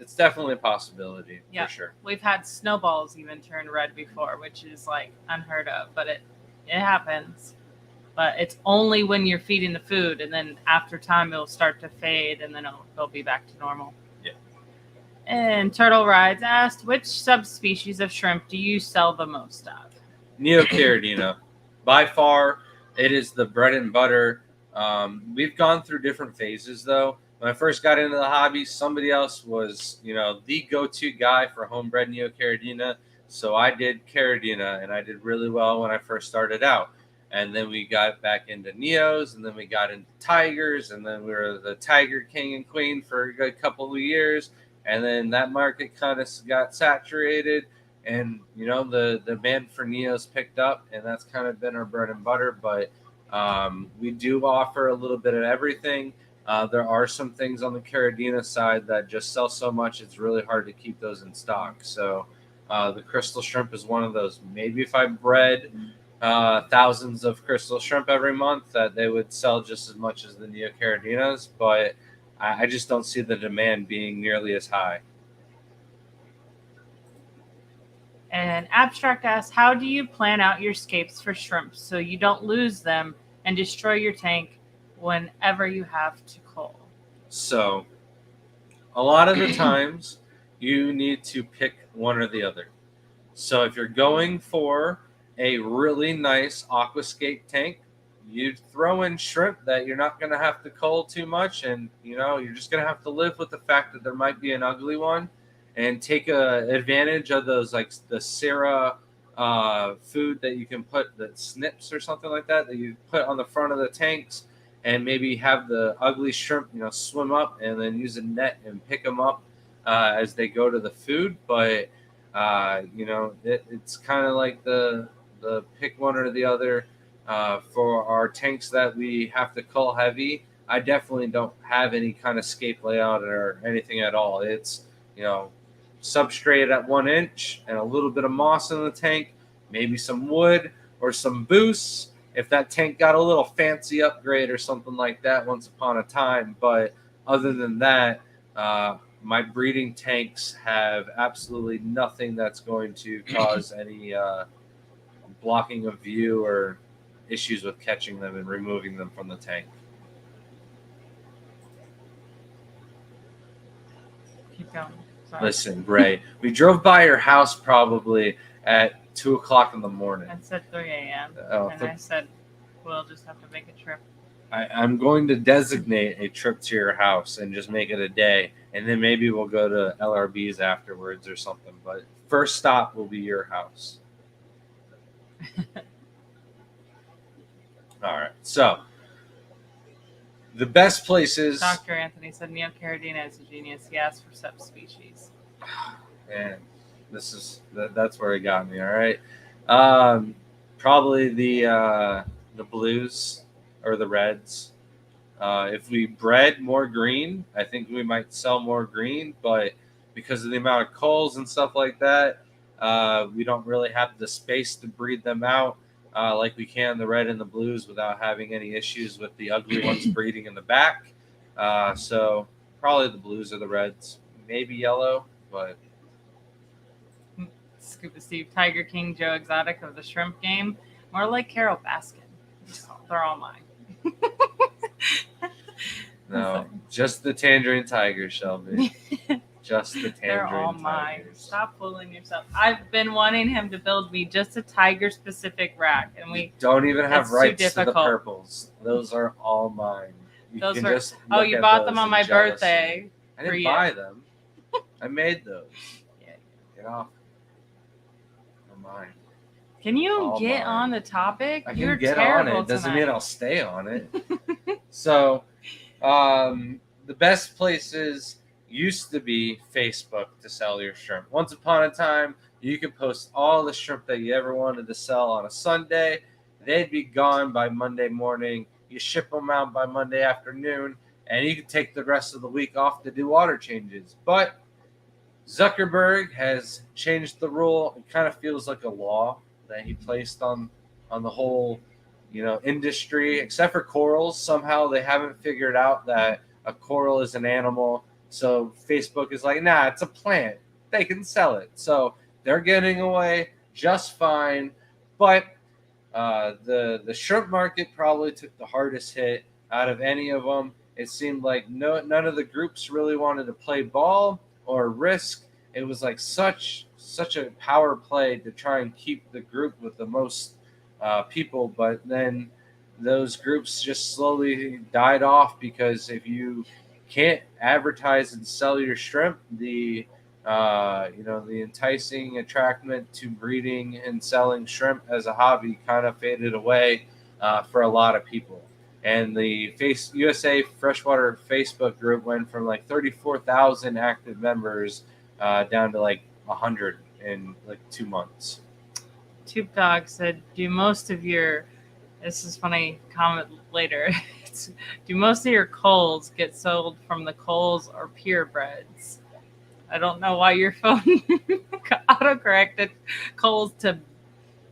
it's definitely a possibility for sure. We've had snowballs even turn red before, which is like unheard of, but it happens. But it's only when you're feeding the food, and then after time it'll start to fade, and then it'll be back to normal. Yeah. And Turtle Rides asked, which subspecies of shrimp do you sell the most of? Neocaridina. By far, it is the bread and butter. We've gone through different phases, though. When I first got into the hobby, somebody else was, the go-to guy for homebred Neocaridina. So I did Caridina, and I did really well when I first started out. And then we got back into Neos, and then we got into Tigers, and then we were the Tiger King and Queen for a good couple of years. And then that market kind of got saturated, and the demand for Neos picked up, and that's kind of been our bread and butter. But we do offer a little bit of everything. There are some things on the Caridina side that just sell so much, it's really hard to keep those in stock. So the crystal shrimp is one of those. Maybe if I bred thousands of crystal shrimp every month, that they would sell just as much as the Neocaridinas, but I just don't see the demand being nearly as high. And Abstract asks, how do you plan out your escapes for shrimp so you don't lose them and destroy your tank whenever you have to cull? So a lot of the times you need to pick one or the other. So if you're going for a really nice aquascape tank, you throw in shrimp that you're not going to have to cull too much, and you're just going to have to live with the fact that there might be an ugly one, and take advantage of those, like the Sarah food that you can put, that snips or something like that you put on the front of the tanks, and maybe have the ugly shrimp swim up, and then use a net and pick them up as they go to the food. But it's kind of like the pick one or the other. For our tanks that we have to cull heavy, I definitely don't have any kind of scape layout or anything at all. It's, substrate at 1 inch and a little bit of moss in the tank, maybe some wood or some boost if that tank got a little fancy upgrade or something like that once upon a time. But other than that, my breeding tanks have absolutely nothing that's going to cause any blocking of view or issues with catching them and removing them from the tank. Keep going. Sorry. Listen, Bray, we drove by your house probably at 2 o'clock in the morning. I said 3 a.m. Oh, and I said we'll just have to make a trip. I'm going to designate a trip to your house and just make it a day, and then maybe we'll go to LRB's afterwards or something. But first stop will be your house. All right. So the best places. Dr. Anthony said Neocaridina is a genius. He asked for subspecies. Man, that's where it got me. All right. Probably the blues or the reds. If we bred more green, I think we might sell more green, but because of the amount of culls and stuff like that, we don't really have the space to breed them out like we can the red and the blues without having any issues with the ugly ones breeding in the back. So probably the blues or the reds, maybe yellow, but. Scuba Steve, Tiger King, Joe Exotic of the shrimp game. More like Carol Baskin. They're all mine. No, just the Tangerine Tigers, Shelby. Just the Tangerine They're all Tigers. mine. Stop fooling yourself. I've been wanting him to build me just a tiger-specific rack, and we don't even have it's too rights to the difficult. purples. Those are all mine. You Those can are. just Oh, look you at bought those them on in my jealousy. birthday. I didn't for you. buy them. I made those. Yeah. Get off. They're mine. Can you All get mine. on the topic? I can You're get on terrible it. Doesn't tonight. mean I'll stay on it. So, the best places used to be Facebook to sell your shrimp. Once upon a time, you could post all the shrimp that you ever wanted to sell on a Sunday. They'd be gone by Monday morning. You ship them out by Monday afternoon, and you could take the rest of the week off to do water changes. But Zuckerberg has changed the rule. It kind of feels like a law that he placed on the whole, industry, except for corals. Somehow they haven't figured out that a coral is an animal. So Facebook is like, nah, it's a plant. They can sell it. So they're getting away just fine. But the shrimp market probably took the hardest hit out of any of them. It seemed like none of the groups really wanted to play ball or risk. It was like such a power play to try and keep the group with the most people, but then those groups just slowly died off because if you can't advertise and sell your shrimp, the enticing attractment to breeding and selling shrimp as a hobby kind of faded away for a lot of people. And the USA Freshwater Facebook group went from like 34,000 active members down to like 100 in like 2 months. Tube Dog said, do most of your, this is funny comment later, do most of your culls get sold from the culls or purebreds? I don't know why your phone autocorrected culls to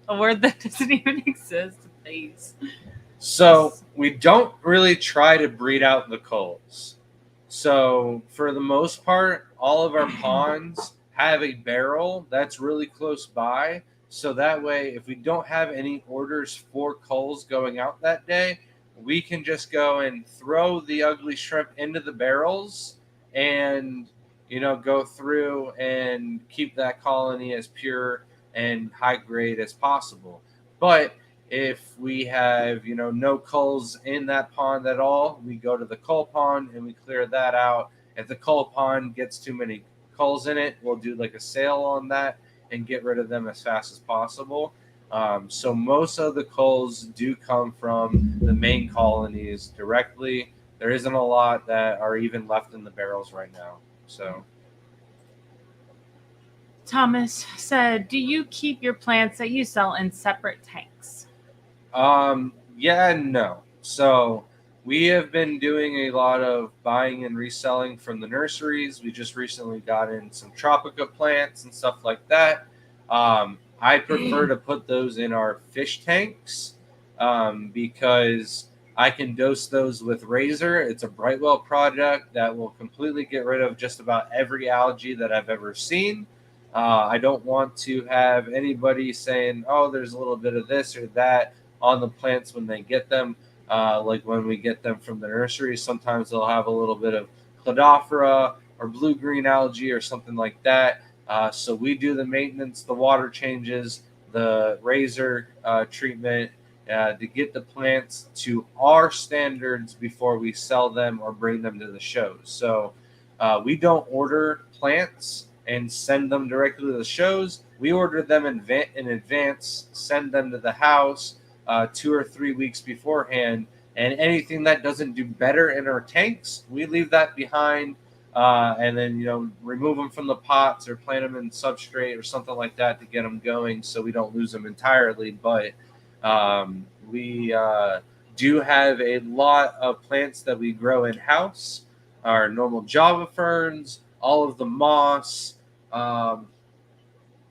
a word that doesn't even exist, please. So we don't really try to breed out the culls. So for the most part, all of our ponds have a barrel that's really close by. So that way, if we don't have any orders for culls going out that day, we can just go and throw the ugly shrimp into the barrels and, go through and keep that colony as pure and high grade as possible. But if we have, no culls in that pond at all, we go to the cull pond and we clear that out. If the cull pond gets too many culls in it, we'll do like a sale on that and get rid of them as fast as possible. So most of the culls do come from the main colonies directly. There isn't a lot that are even left in the barrels right now. So Thomas said, do you keep your plants that you sell in separate tanks? Yeah and no. So We have been doing a lot of buying and reselling from the nurseries. We just recently got in some tropica plants and stuff like that. I prefer to put those in our fish tanks because I can dose those with Razor. It's a Brightwell product that will completely get rid of just about every algae that I've ever seen. I don't want to have anybody saying, oh, there's a little bit of this or that on the plants when they get them. Like when we get them from the nursery, sometimes they'll have a little bit of Cladophora or blue-green algae or something like that. So we do the maintenance, the water changes, the Razor treatment to get the plants to our standards before we sell them or bring them to the shows. So we don't order plants and send them directly to the shows. We order them in advance, send them to the house 2 or 3 weeks beforehand. And anything that doesn't do better in our tanks, we leave that behind and then, remove them from the pots or plant them in substrate or something like that to get them going so we don't lose them entirely. But we do have a lot of plants that we grow in-house, our normal Java ferns, all of the moss, some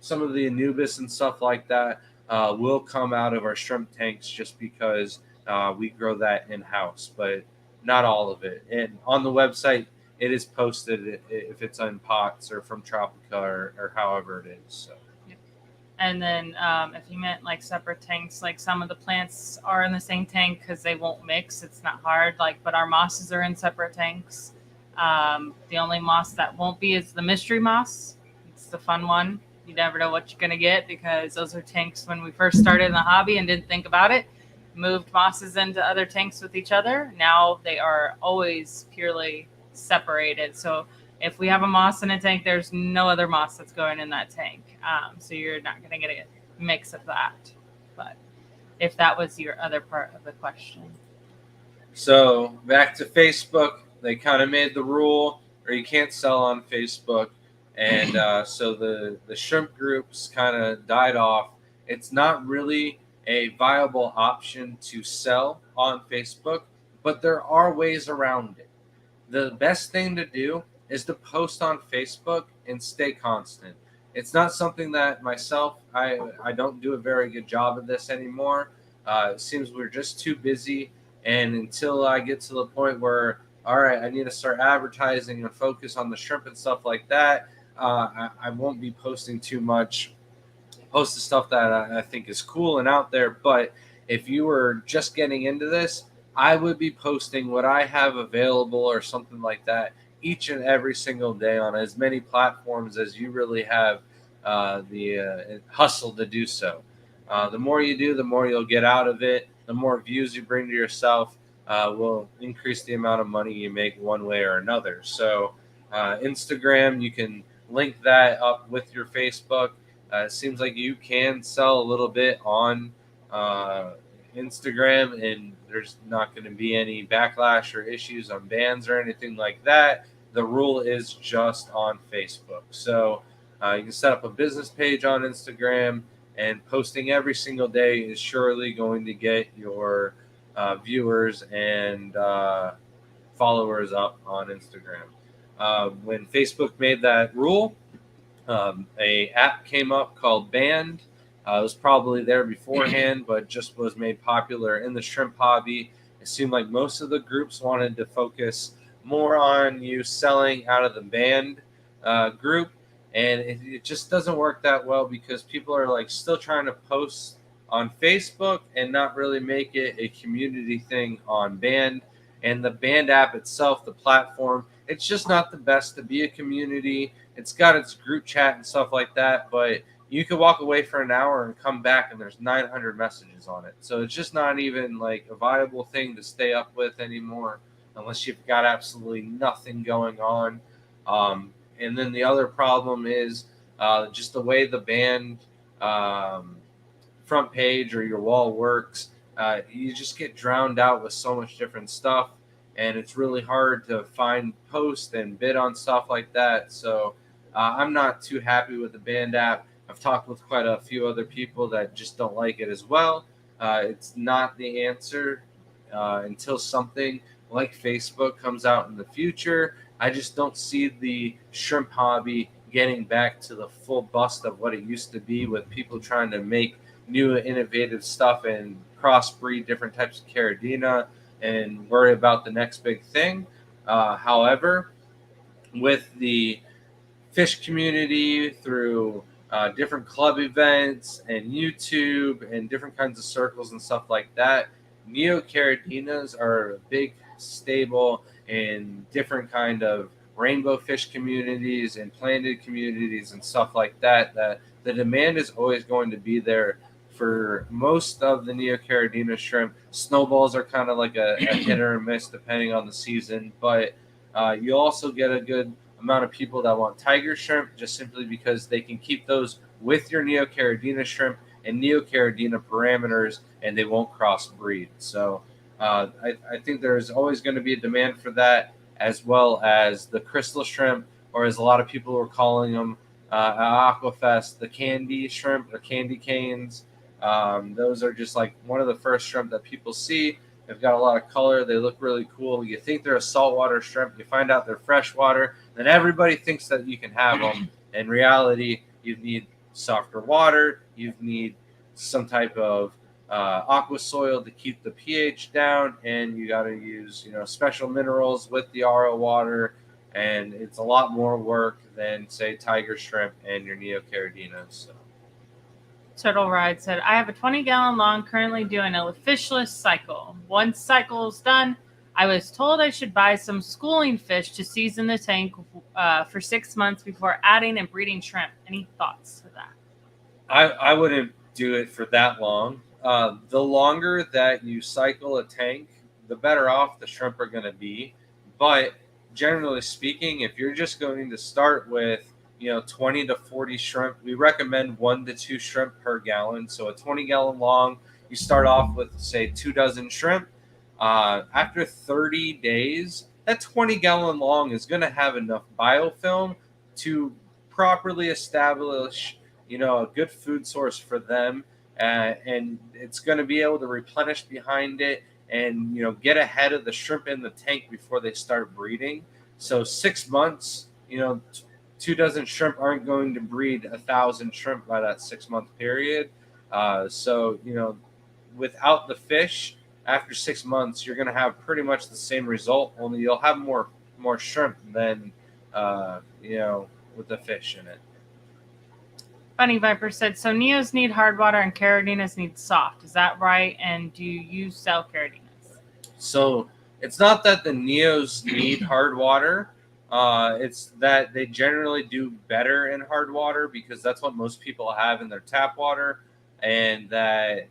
of the Anubis and stuff like that will come out of our shrimp tanks just because we grow that in-house, but not all of it. And on the website, it is posted if it's in pots or from Tropica or however it is. So. And then if you meant like separate tanks, like some of the plants are in the same tank because they won't mix. It's not hard, but our mosses are in separate tanks. The only moss that won't be is the mystery moss. It's the fun one. You never know what you're going to get because those are tanks when we first started in the hobby and didn't think about it. Moved mosses into other tanks with each other. Now they are always purely separated. So if we have a moss in a tank, there's no other moss that's going in that tank. So you're not going to get a mix of that. But if that was your other part of the question. So back to Facebook, they kind of made the rule, or you can't sell on Facebook. And so the shrimp groups kind of died off. It's not really a viable option to sell on Facebook, but there are ways around it. The best thing to do is to post on Facebook and stay constant. It's not something that myself, I don't do a very good job of this anymore. It seems we're just too busy. And until I get to the point where, all right, I need to start advertising and focus on the shrimp and stuff like that, I won't be posting too much. Post the stuff that I think is cool and out there. But if you were just getting into this, I would be posting what I have available or something like that each and every single day on as many platforms as you really have the hustle to do so. The more you do, the more you'll get out of it. The more views you bring to yourself will increase the amount of money you make one way or another. So Instagram, you can link that up with your Facebook. It seems like you can sell a little bit on Instagram, and there's not going to be any backlash or issues on bans or anything like that. The rule is just on Facebook. So you can set up a business page on Instagram, and posting every single day is surely going to get your viewers and followers up on Instagram. When Facebook made that rule, a app came up called Band. It was probably there beforehand, but just was made popular in the shrimp hobby. It seemed like most of the groups wanted to focus more on you selling out of the Band group, and it just doesn't work that well because people are still trying to post on Facebook and not really make it a community thing on Band. And the Band app itself, the platform, it's just not the best to be a community. It's got its group chat and stuff like that, but you could walk away for an hour and come back and there's 900 messages on it. So it's just not even a viable thing to stay up with anymore unless you've got absolutely nothing going on. And then the other problem is just the way the Band front page or your wall works. You just get drowned out with so much different stuff, and it's really hard to find posts and bid on stuff like that. So I'm not too happy with the Band app. I've talked with quite a few other people that just don't like it as well. It's not the answer until something like Facebook comes out in the future, I just don't see the shrimp hobby getting back to the full bust of what it used to be, with people trying to make new innovative stuff and crossbreed different types of Caridina and worry about the next big thing. However, with the fish community through different club events and YouTube and different kinds of circles and stuff like that, neocaradinas are a big stable in different kind of rainbow fish communities and planted communities and stuff like that, that the demand is always going to be there for most of the neocaridina shrimp. Snowballs are kind of like a hit or miss depending on the season, but you also get a good amount of people that want tiger shrimp, just simply because they can keep those with your neocaridina shrimp and neocaridina parameters, and they won't crossbreed. So I think there's always going to be a demand for that, as well as the crystal shrimp, or as a lot of people are calling them at Aquafest, the candy shrimp or candy canes. Those are just like one of the first shrimp that people see. They've got a lot of color. They look really cool. You think they're a saltwater shrimp. You find out they're freshwater. Then everybody thinks that you can have them. In reality, you need softer water. You need some type of aqua soil to keep the pH down, and you got to use special minerals with the RO water. And it's a lot more work than, say, tiger shrimp and your neocaridina. So. Turtle Ride said, I have a 20-gallon long currently doing a fishless cycle. Once cycle is done, I was told I should buy some schooling fish to season the tank for 6 months before adding and breeding shrimp. Any thoughts to that? I wouldn't do it for that long. The longer that you cycle a tank, the better off the shrimp are going to be. But generally speaking, if you're just going to start with 20 to 40 shrimp, we recommend 1 to 2 shrimp per gallon. So a 20-gallon long, you start off with, say, 2 dozen shrimp. After 30 days, that 20-gallon long is going to have enough biofilm to properly establish, a good food source for them. And it's going to be able to replenish behind it and, get ahead of the shrimp in the tank before they start breeding. So 6 months, 2 dozen shrimp aren't going to breed 1,000 shrimp by that 6-month period. So, without the fish, after 6 months, you're going to have pretty much the same result, only you'll have more shrimp than, with the fish in it. Bunny Viper said, so Neos need hard water and Caradinas need soft. Is that right? And do you sell Caradinas? So it's not that the Neos need hard water. It's that they generally do better in hard water because that's what most people have in their tap water, and that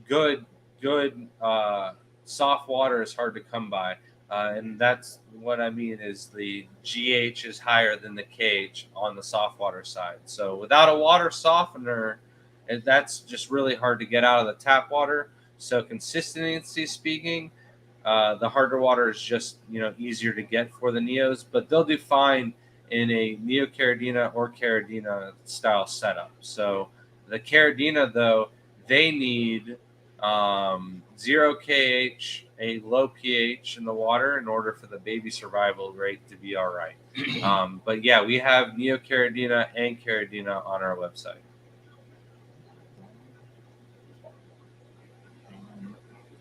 good soft water is hard to come by. And that's what I mean is the GH is higher than the KH on the soft water side. So without a water softener, that's just really hard to get out of the tap water. So consistency speaking, the harder water is just easier to get for the Neos, but they'll do fine in a neocaridina or caridina style setup. So the caridina, though, they need 0 KH, a low pH in the water in order for the baby survival rate to be all right. But yeah, we have neocaridina and caridina on our website.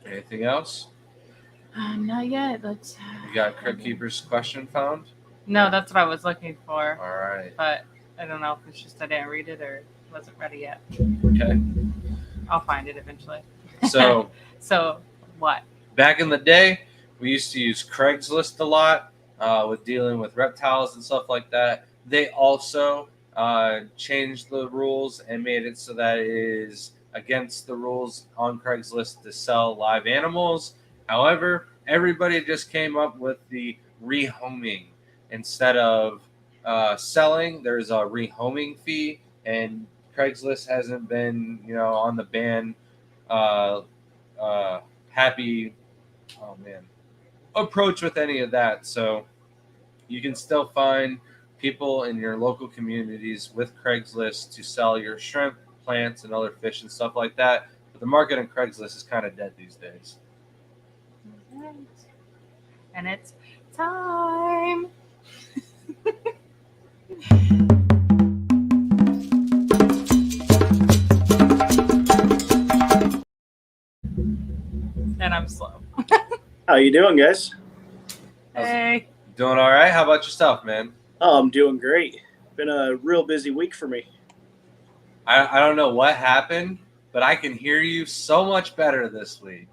Anything else? Not yet. Let's. You got Crypt Keeper's question found? No, that's what I was looking for. All right. But I don't know if it's just I didn't read it or wasn't ready yet. Okay. I'll find it eventually. So. So what? Back in the day, we used to use Craigslist a lot with dealing with reptiles and stuff like that. They also changed the rules and made it so that it is against the rules on Craigslist to sell live animals. However, everybody just came up with the rehoming. Instead of selling, there's a rehoming fee, and Craigslist hasn't been, on the ban happy approach with any of that. So you can still find people in your local communities with Craigslist to sell your shrimp, plants, and other fish and stuff like that. But the market on Craigslist is kind of dead these days. And it's time. And I'm slow. How you doing, guys? Hey. Doing all right. How about yourself, man? Oh, I'm doing great. Been a real busy week for me. I don't know what happened, but I can hear you so much better this week.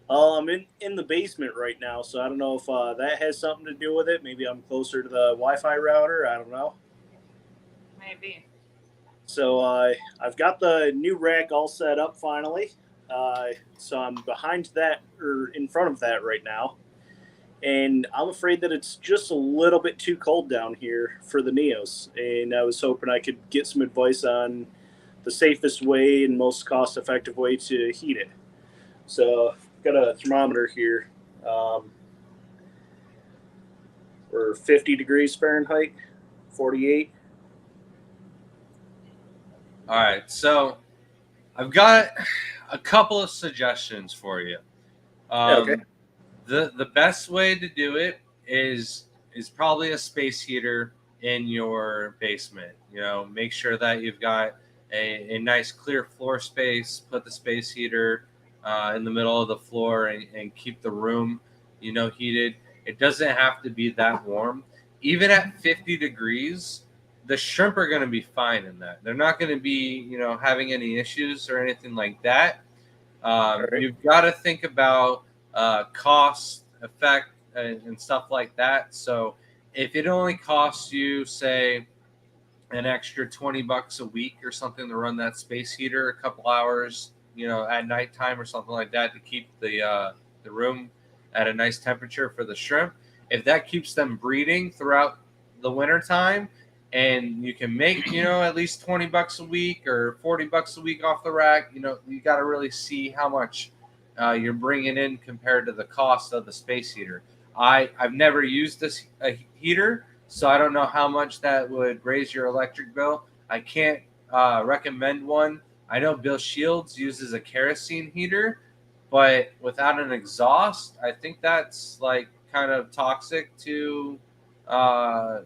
I'm in the basement right now, so I don't know if that has something to do with it. Maybe I'm closer to the Wi-Fi router. I don't know. Maybe. So I've got the new rack all set up finally. So I'm behind that or in front of that right now. And I'm afraid that it's just a little bit too cold down here for the Neos. And I was hoping I could get some advice on the safest way and most cost-effective way to heat it. So I've got a thermometer here. We're 50 degrees Fahrenheit, 48. All right. So I've got a couple of suggestions for you. Okay. The best way to do it is probably a space heater in your basement. You know, make sure that you've got a nice clear floor space. Put the space heater in the middle of the floor and keep the room, heated. It doesn't have to be that warm. Even at 50 degrees, the shrimp are going to be fine in that. They're not going to be, having any issues or anything like that. Right. You've got to think about cost, effect, and stuff like that. So if it only costs you, say, an extra $20 a week or something to run that space heater a couple hours, at nighttime or something like that to keep the room at a nice temperature for the shrimp, if that keeps them breeding throughout the winter time, and you can make at least $20 a week or $40 a week off the rack, you got to really see how much you're bringing in compared to the cost of the space heater. I've never used this heater, so I don't know how much that would raise your electric bill. I can't recommend one. I know Bill Shields uses a kerosene heater, but without an exhaust, I think that's like kind of toxic to the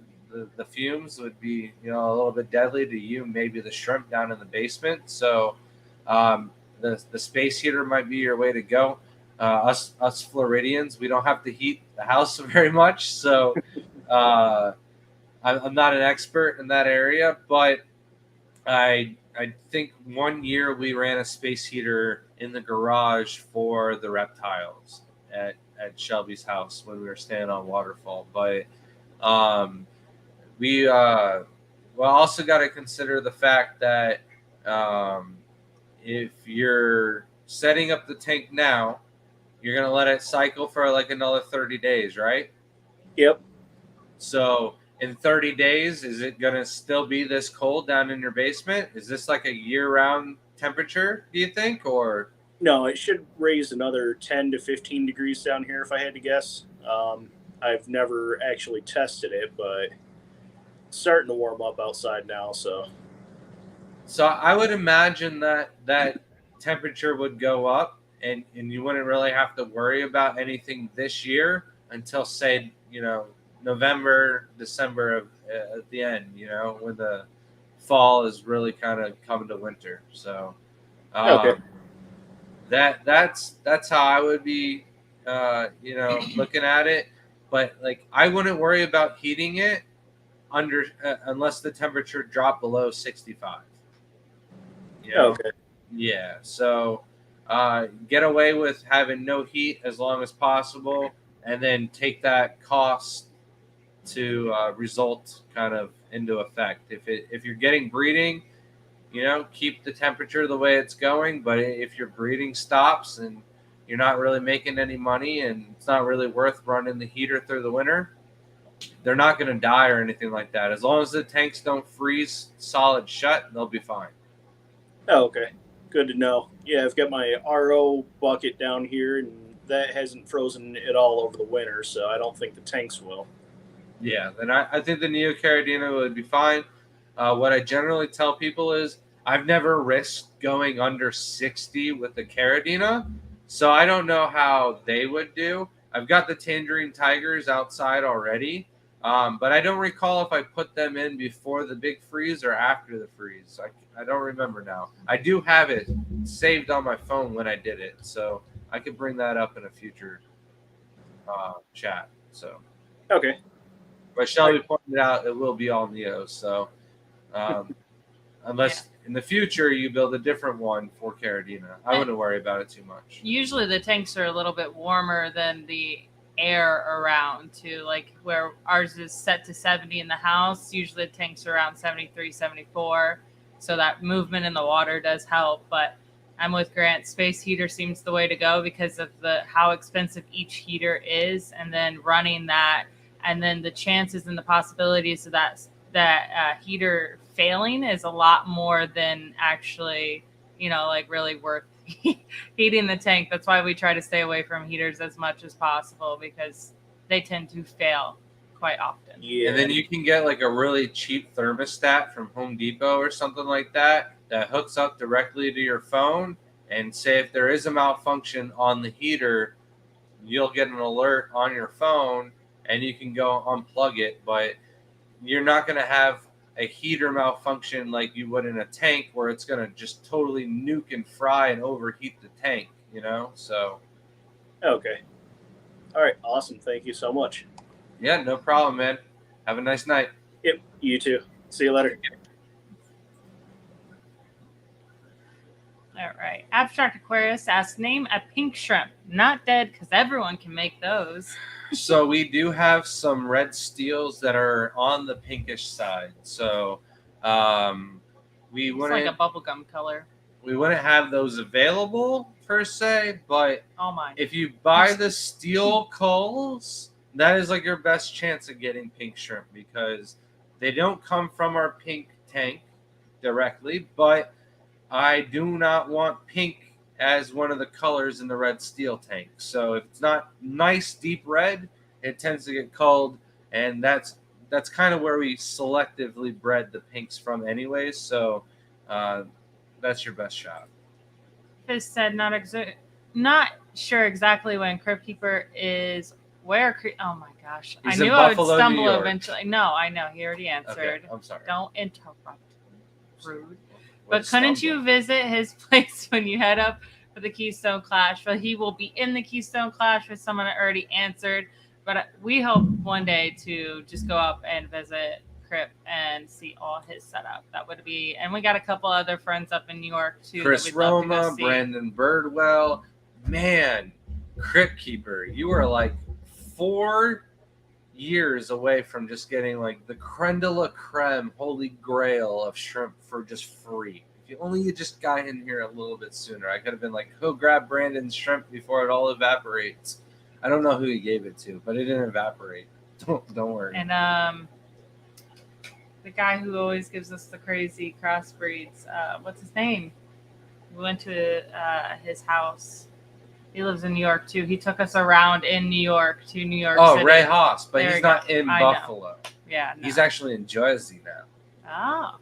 fumes. Would be a little bit deadly to you, maybe the shrimp down in the basement. So the space heater might be your way to go. Us Floridians, we don't have to heat the house very much, so I'm not an expert in that area, but I think one year we ran a space heater in the garage for the reptiles at Shelby's house when we were staying on Waterfall. But we also got to consider the fact that if you're setting up the tank now, you're going to let it cycle for like another 30 days, right? Yep. So in 30 days, is it going to still be this cold down in your basement? Is this like a year-round temperature, do you think? Or No, it should raise another 10 to 15 degrees down here if I had to guess. I've never actually tested it, but it's starting to warm up outside now, so I would imagine that temperature would go up, and you wouldn't really have to worry about anything this year until, say, November, December at the end, when the fall is really kind of coming to winter. So okay. That's how I would be, looking at it. But like, I wouldn't worry about heating it under unless the temperature dropped below 65. Okay. Yeah. So get away with having no heat as long as possible, and then take that cost to result kind of into effect. If you're getting breeding, keep the temperature the way it's going. But if your breeding stops and you're not really making any money and it's not really worth running the heater through the winter, they're not going to die or anything like that. As long as the tanks don't freeze solid shut, they'll be fine. Oh, okay. Good to know. Yeah, I've got my RO bucket down here, and that hasn't frozen at all over the winter, so I don't think the tanks will. Yeah, then I think the Neocaridina would be fine. What I generally tell people is I've never risked going under 60 with the Caridina, so I don't know how they would do. I've got the Tangerine Tigers outside already, but I don't recall if I put them in before the big freeze or after the freeze. I don't remember now. I do have it saved on my phone when I did it, so I could bring that up in a future chat. So, Okay. but Shelby pointed out it will be all Neo, so unless in the future you build a different one for Caradina, I wouldn't worry about it too much. Usually the tanks are a little bit warmer than the air around too, like where ours is set to 70 in the house. Usually the tanks are around 73, 74. So that movement in the water does help. But I'm with Grant. Space heater seems the way to go because of how expensive each heater is, and then running that, and then the chances and the possibilities of that heater failing is a lot more than actually, like really worth heating the tank. That's why we try to stay away from heaters as much as possible, because they tend to fail quite often. Yeah. And then you can get like a really cheap thermostat from Home Depot or something like that hooks up directly to your phone, and say if there is a malfunction on the heater, you'll get an alert on your phone and you can go unplug it. But you're not going to have a heater malfunction like you would in a tank, where it's going to just totally nuke and fry and overheat the tank, So. Okay. All right. Awesome. Thank you so much. Yeah, no problem, man. Have a nice night. Yep. You too. See you later. All right. Abstract Aquarius asks, name a pink shrimp. Not dead, because everyone can make those. So we do have some red steels that are on the pinkish side. So we It's wouldn't like a bubblegum color. We wouldn't have those available per se, but All mine. if you buy the steel culls, that is like your best chance of getting pink shrimp, because they don't come from our pink tank directly, but I do not want pink as one of the colors in the red steel tank. So if it's not nice deep red, it tends to get culled, and that's kind of where we selectively bred the pinks from anyways. So that's your best shot. Fist said not sure exactly when Crypt Keeper is where. Oh my gosh. He's I knew in I would Buffalo, New stumble York. eventually. No, I know. He already answered. Okay, I'm sorry. Don't interrupt. Rude. What But couldn't stumble? you visit his place when you head up for the Keystone Clash? But he will be in the Keystone Clash with someone that already answered. But we hope one day to just go up and visit Crypt and see all his setup. That would be, and we got a couple other friends up in New York too. Chris that we'd love to go Roma, see. Brandon Birdwell. Man, Crypt Keeper, you are like 4 years away from just getting like the creme de la creme, holy grail of shrimp for just free. If you only just got in here a little bit sooner, I could have been like, go grab Brandon's shrimp before it all evaporates. I don't know who he gave it to, but it didn't evaporate. Don't worry. And the guy who always gives us the crazy crossbreeds, what's his name? We went to his house. He lives in New York too. He took us around in New York to New York City. Ray Haas, but There he's we not go. in I know. Buffalo. Yeah, no. He's actually in Jersey now. Oh.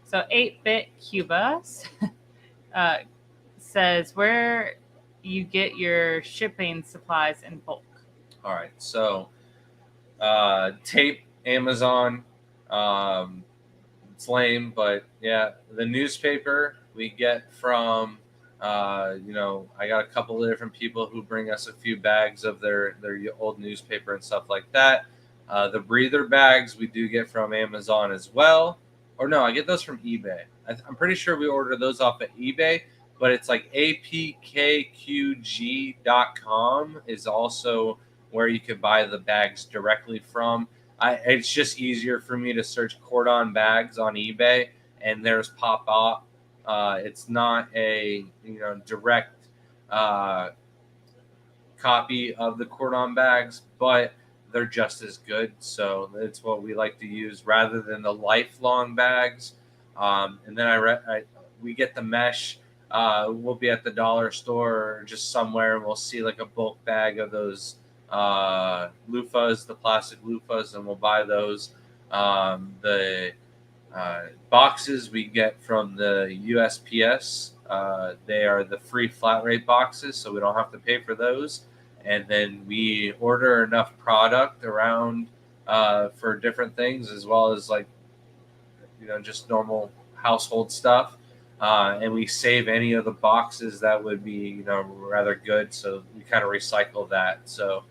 So 8-Bit Cuba says where you get your shipping supplies in bulk. All right, so tape, Amazon. It's lame, but yeah, the newspaper we get from. I got a couple of different people who bring us a few bags of their old newspaper and stuff like that. The breather bags we do get from Amazon as well. Or no, I get those from eBay. I'm pretty sure we order those off at eBay, but it's like apkqg.com is also where you can buy the bags directly from. It's just easier for me to search cordon bags on eBay, and there's pop-up. It's not a direct copy of the cordon bags, but they're just as good. So it's what we like to use rather than the lifelong bags. And then we get the mesh. We'll be at the dollar store or just somewhere, and we'll see like a bulk bag of those loofahs, the plastic loofahs, and we'll buy those. The boxes we get from the USPS. They are the free flat rate boxes, so we don't have to pay for those. and then we order enough product around for different things, as well as like just normal household stuff. And we save any of the boxes that would be rather good, so we kind of recycle that. So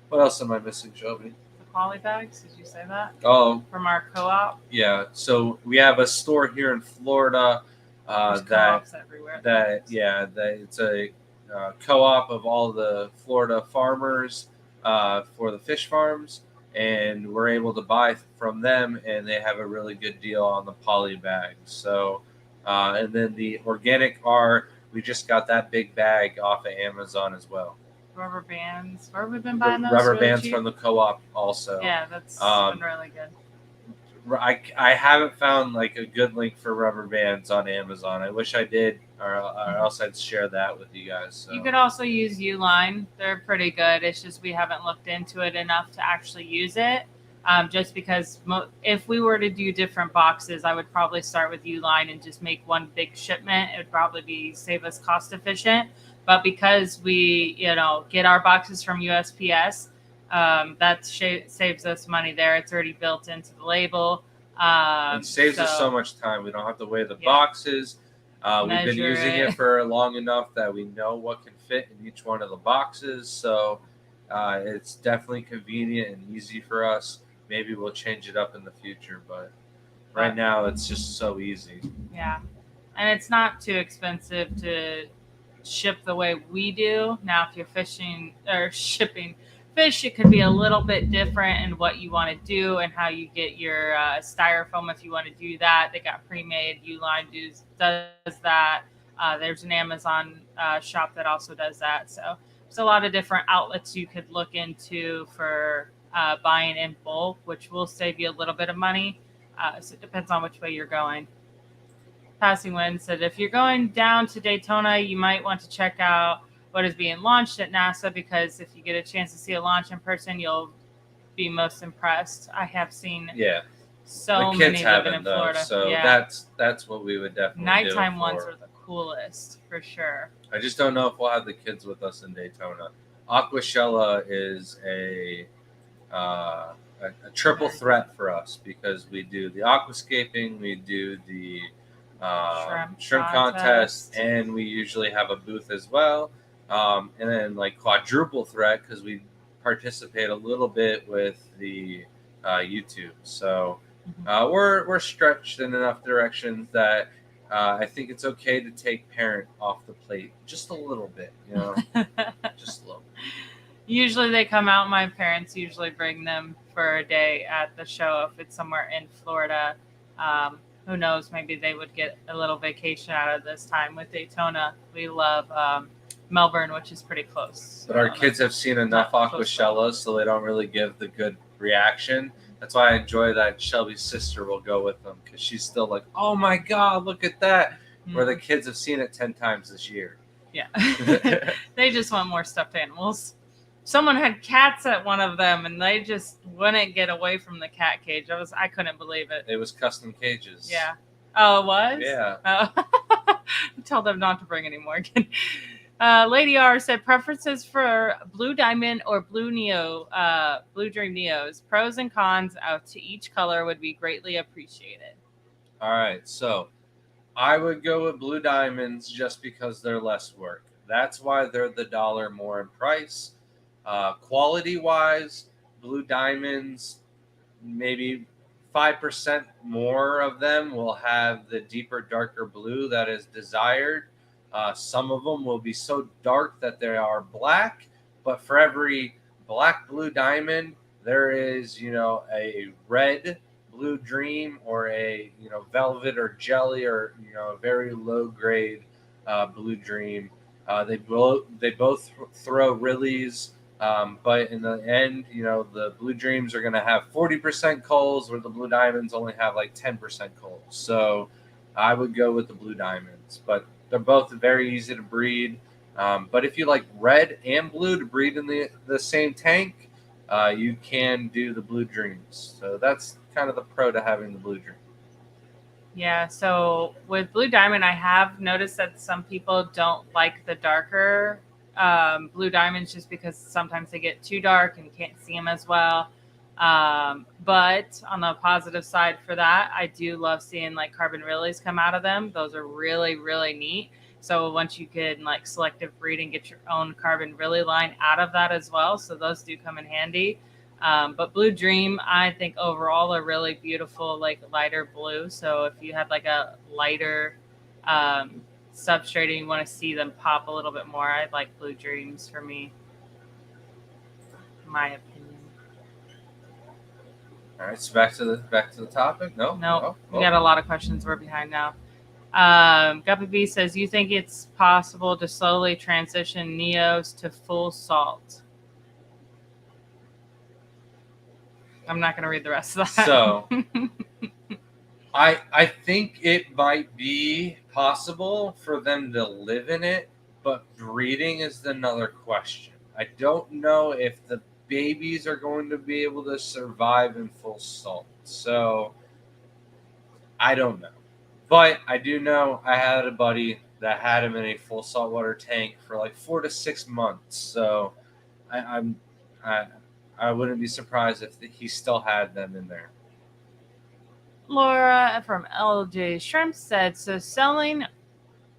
what else am I missing, Shelby? The poly bags, did you say that? Oh, From our co-op? yeah. So we have a store here in Florida There's co-ops everywhere. that it's a co-op of all the Florida farmers for the fish farms, and we're able to buy from them, and they have a really good deal on the poly bags. So and then the organic we just got that big bag off of Amazon as well. Rubber bands. Where have we been buying those? Rubber really bands cheap? from the co-op also. Yeah, that's been really good. I haven't found like a good link for rubber bands on Amazon. I wish I did, or else I'd share that with you guys. So. You could also use Uline. They're pretty good. It's just we haven't looked into it enough to actually use it. Just because if we were to do different boxes, I would probably start with Uline and just make one big shipment. It would probably save us cost efficient. But because we get our boxes from USPS, that saves us money there. It's already built into the label. It saves us so much time. We don't have to weigh the boxes. We've been using it for long enough that we know what can fit in each one of the boxes. So it's definitely convenient and easy for us. Maybe we'll change it up in the future, but right now it's just so easy. Yeah. And it's not too expensive to ship the way we do. Now, if you're fishing or shipping fish, it could be a little bit different in what you want to do and how you get your styrofoam if you want to do that. They got pre-made. Uline does that. There's an Amazon shop that also does that. So there's a lot of different outlets you could look into for buying in bulk, which will save you a little bit of money. So it depends on which way you're going. Passing Wind said, if you're going down to Daytona, you might want to check out what is being launched at NASA, because if you get a chance to see a launch in person, you'll be most impressed. I have seen so many living in Florida. So that's what we would definitely nighttime do ones are the coolest for sure. I just don't know if we'll have the kids with us in Daytona. Aquashella is a triple threat for us, because we do the aquascaping, we do the shrimp contest, and we usually have a booth as well. And then like quadruple threat, because we participate a little bit with the YouTube. So we're stretched in enough directions that I think it's okay to take parent off the plate just a little bit, just a little. Usually they come out. My parents usually bring them for a day at the show if it's somewhere in Florida. Who knows? Maybe they would get a little vacation out of this time with Daytona. We love Melbourne, which is pretty close. But our kids have seen enough Aquashellas, so they don't really give the good reaction. That's why I enjoy that Shelby's sister will go with them, because she's still like, oh my God, look at that. Where the kids have seen it 10 times this year. Yeah. They just want more stuffed animals. Someone had cats at one of them, and they just wouldn't get away from the cat cage. I couldn't believe it. It was custom cages. Yeah. Oh, it was? Yeah. Tell them not to bring any more again. Lady R said, preferences for Blue Diamond or Blue Neo, Blue Dream Neos. Pros and cons out to each color would be greatly appreciated. All right. So I would go with Blue Diamonds just because they're less work. That's why they're the $1 more in price. Quality-wise, Blue Diamonds, maybe 5% more of them will have the deeper, darker blue that is desired. Some of them will be so dark that they are black, but for every black Blue Diamond, there is, a red Blue Dream, or a, velvet or jelly, or, a very low-grade Blue Dream. They both throw Rillies. But in the end, the Blue Dreams are going to have 40% culls, where the Blue Diamonds only have like 10% culls. So I would go with the Blue Diamonds, but they're both very easy to breed. But if you like red and blue to breed in the same tank, you can do the Blue Dreams. So that's kind of the pro to having the Blue Dream. Yeah, so with Blue Diamond, I have noticed that some people don't like the darker blue diamonds just because sometimes they get too dark and you can't see them as well. But on the positive side for that, I do love seeing like carbon lilies come out of them. Those are really, really neat. So once you can like selective breed and get your own carbon lily line out of that as well. So those do come in handy. But Blue Dream, I think overall a really beautiful, like lighter blue. So if you had like a lighter substrate and you want to see them pop a little bit more, I'd like Blue Dreams for me. My opinion. All right, so back to the topic. No, we got a lot of questions. We're behind now. Guppy B says, you think it's possible to slowly transition Neos to full salt? I'm not going to read the rest of that. So I think it might be possible for them to live in it, but breeding is another question. I don't know if the babies are going to be able to survive in full salt. So I don't know. But I do know I had a buddy that had him in a full saltwater tank for like 4 to 6 months. So I wouldn't be surprised if he still had them in there. Laura from LJ Shrimp said, so selling,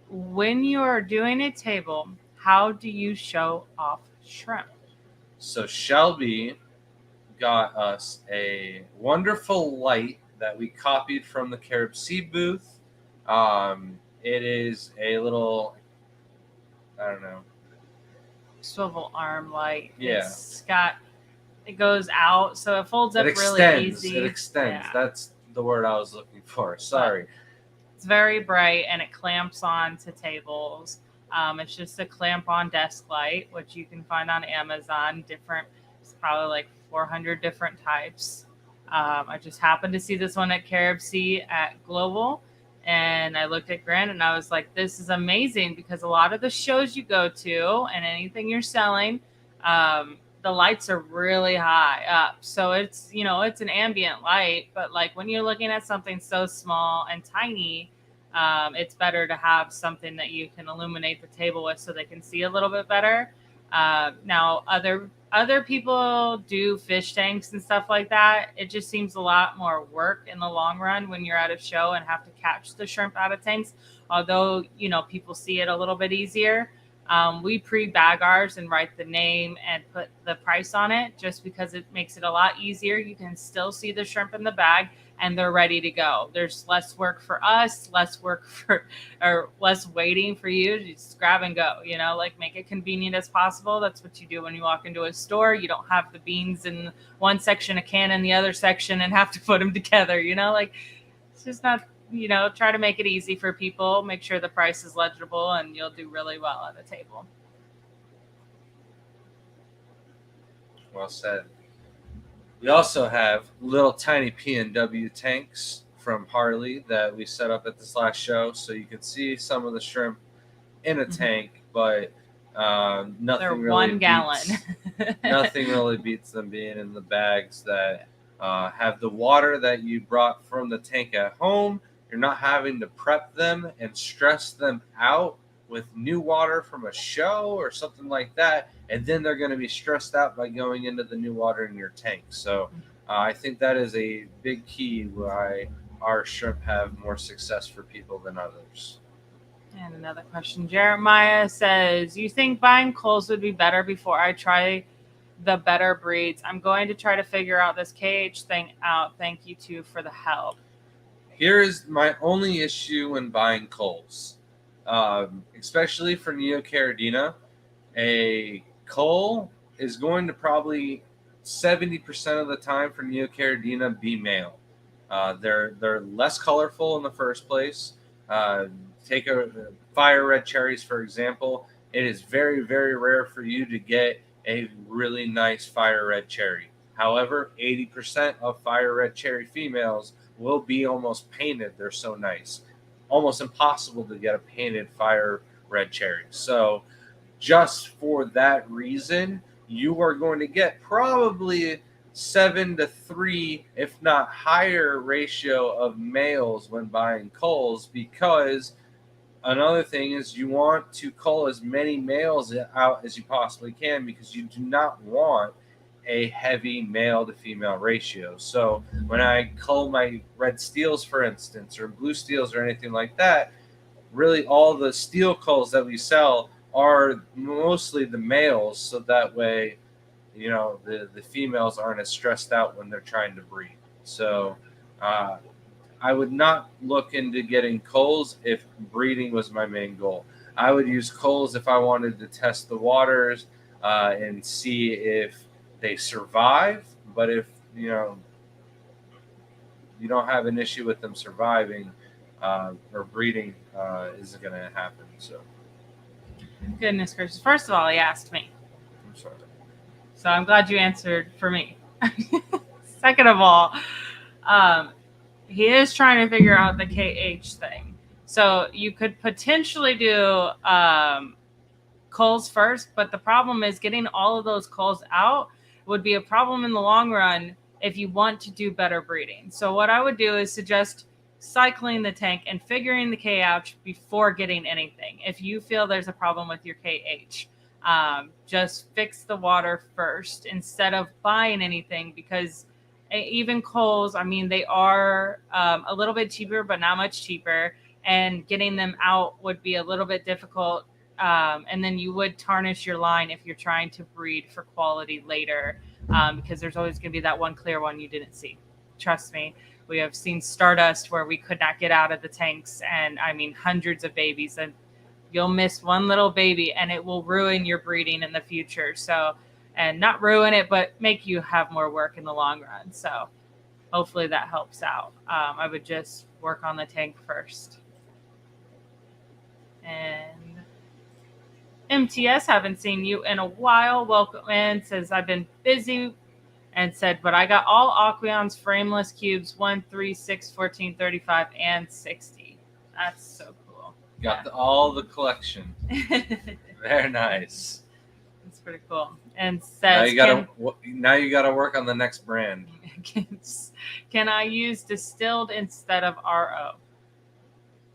when you are doing a table, how do you show off shrimp? So Shelby got us a wonderful light that we copied from the Carib Sea booth. It is a little, I don't know, swivel arm light. Yeah. It goes out, so it folds up really easy. It extends. Yeah. That's the word I was looking for. Sorry. It's very bright and it clamps on to tables. It's just a clamp-on desk light, which you can find on Amazon. It's probably like 400 different types. I just happened to see this one at Carib Sea at Global, and I looked at Grant and I was like, this is amazing, because a lot of the shows you go to and anything you're selling, the lights are really high up. So it's an ambient light, but like when you're looking at something so small and tiny, it's better to have something that you can illuminate the table with so they can see a little bit better. Now, other people do fish tanks and stuff like that. It just seems a lot more work in the long run when you're at a show and have to catch the shrimp out of tanks. Although, people see it a little bit easier. We pre-bag ours and write the name and put the price on it just because it makes it a lot easier. You can still see the shrimp in the bag and they're ready to go. There's less work for us, less waiting for you to just grab and go, make it convenient as possible. That's what you do when you walk into a store. You don't have the beans in one section, a can in the other section, and have to put them together, it's just not, try to make it easy for people, make sure the price is legible, and you'll do really well at a table. Well said. We also have little tiny P&W tanks from Harley that we set up at this last show, so you can see some of the shrimp in a tank, but nothing They're really 1 gallon. Nothing really beats them being in the bags that have the water that you brought from the tank at home. You're not having to prep them and stress them out with new water from a show or something like that, and then they're going to be stressed out by going into the new water in your tank. So I think that is a big key why our shrimp have more success for people than others. And another question. Jeremiah says, you think buying culls would be better before I try the better breeds? I'm going to try to figure out this KH thing out. Thank you too for the help. Here's my only issue when buying culls. Especially for Neocaridina, a cull is going to probably 70% of the time for Neocaridina be male. They're less colorful in the first place. Take a fire red cherries, for example. It is very, very rare for you to get a really nice fire red cherry. However, 80% of fire red cherry females will be almost painted. They're so nice. Almost impossible to get a painted fire red cherry. So just for that reason, you are going to get probably 7-3, if not higher ratio of males when buying culls, because another thing is you want to cull as many males out as you possibly can, because you do not want a heavy male to female ratio. So when I cull my red steels, for instance, or blue steels or anything like that, really all the steel culls that we sell are mostly the males, so that way, the females aren't as stressed out when they're trying to breed. So I would not look into getting culls if breeding was my main goal. I would use culls if I wanted to test the waters and see if they survive. But if you don't have an issue with them surviving, or breeding isn't going to happen. So Goodness gracious. First of all, he asked me. I'm sorry. So I'm glad you answered for me. Second of all, he is trying to figure out the KH thing. So you could potentially do culls first, but the problem is getting all of those culls out would be a problem in the long run if you want to do better breeding. So what I would do is suggest cycling the tank and figuring the KH before getting anything. If you feel there's a problem with your KH, just fix the water first instead of buying anything, because even culls, I mean, they are a little bit cheaper, but not much cheaper, and getting them out would be a little bit difficult. And then you would tarnish your line if you're trying to breed for quality later, because there's always going to be that one clear one you didn't see. Trust me, we have seen Stardust where we could not get out of the tanks, and I mean hundreds of babies, and you'll miss one little baby and it will ruin your breeding in the future. So, and not ruin it, but make you have more work in the long run. So hopefully that helps out. I would just work on the tank first. And MTS, haven't seen you in a while. Welcome in. Says, I've been busy, and said, but I got all Aquion's frameless cubes 1, 3, 6, 14, 35, and 60. That's so cool. Got all the collection. Very nice. That's pretty cool. And says, now you gotta work on the next brand. Can I use distilled instead of RO?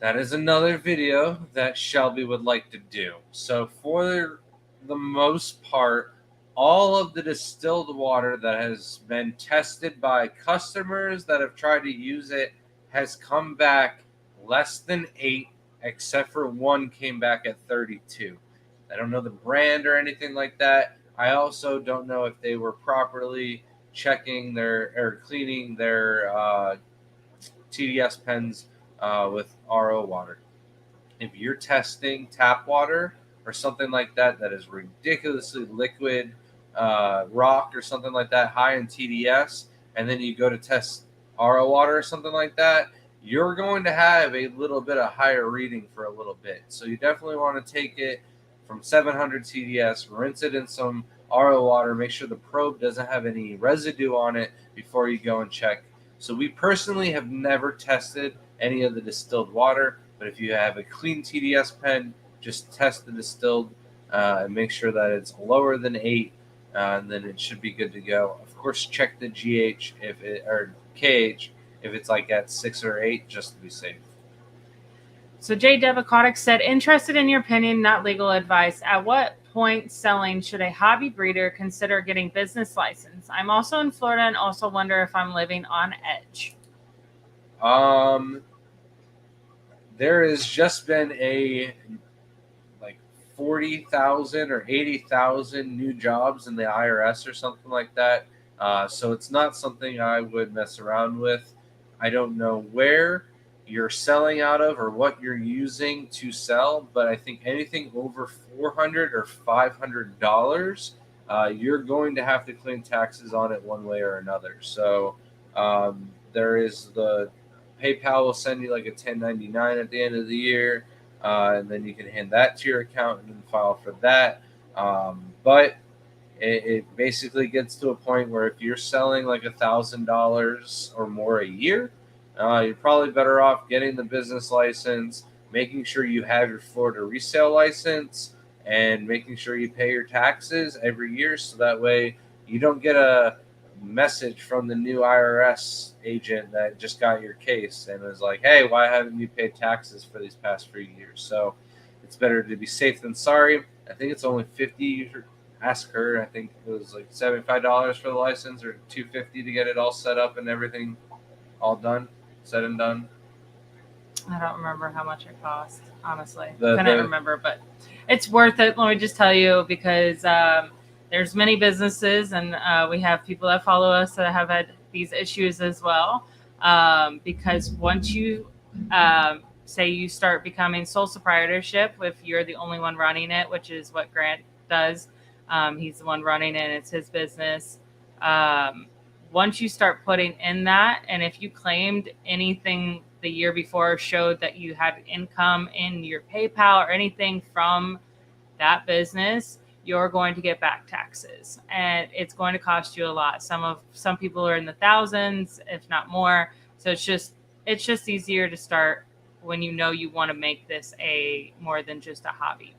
That is another video that Shelby would like to do. So for the most part, all of the distilled water that has been tested by customers that have tried to use it has come back less than 8, except for one came back at 32. I don't know the brand or anything like that. I also don't know if they were properly checking or cleaning their TDS pens with RO water. If you're testing tap water or something like that is ridiculously liquid, rock or something like that, high in TDS, and then you go to test RO water or something like that, you're going to have a little bit of higher reading for a little bit. So you definitely want to take it from 700 TDS, rinse it in some RO water, make sure the probe doesn't have any residue on it before you go and check. So we personally have never tested any of the distilled water, but if you have a clean TDS pen, just test the distilled and make sure that it's lower than 8, and then it should be good to go. Of course, check the GH or KH if it's like at 6 or 8, just to be safe. So Jay Devacotic said, interested in your opinion, not legal advice. At what point selling should a hobby breeder consider getting business license? I'm also in Florida and also wonder if I'm living on edge. There has just been a 40,000 or 80,000 new jobs in the IRS or something like that. So it's not something I would mess around with. I don't know where you're selling out of or what you're using to sell, but I think anything over $400 or $500, you're going to have to claim taxes on it one way or another. So there is the PayPal will send you like a 1099 at the end of the year, and then you can hand that to your accountant and file for that. But it basically gets to a point where if you're selling like $1,000 or more a year, you're probably better off getting the business license, making sure you have your Florida resale license, and making sure you pay your taxes every year, so that way you don't get a message from the new IRS agent that just got your case and was like, hey, why haven't you paid taxes for these past few years? So it's better to be safe than sorry. I think it's only $50. Ask her. I think it was like $75 for the license or $250 to get it all set up and everything all done, said and done. I don't remember how much it cost, honestly. The- Couldn't remember, but it's worth it. Let me just tell you, because there's many businesses, and we have people that follow us that have had these issues as well. Because once you say you start becoming sole proprietorship, if you're the only one running it, which is what Grant does, he's the one running it, it's his business. Once you start putting in that, and if you claimed anything the year before showed that you had income in your PayPal or anything from that business, you're going to get back taxes, and it's going to cost you a lot. Some people are in the thousands, if not more. So it's just easier to start when you know you want to make this a more than just a hobby.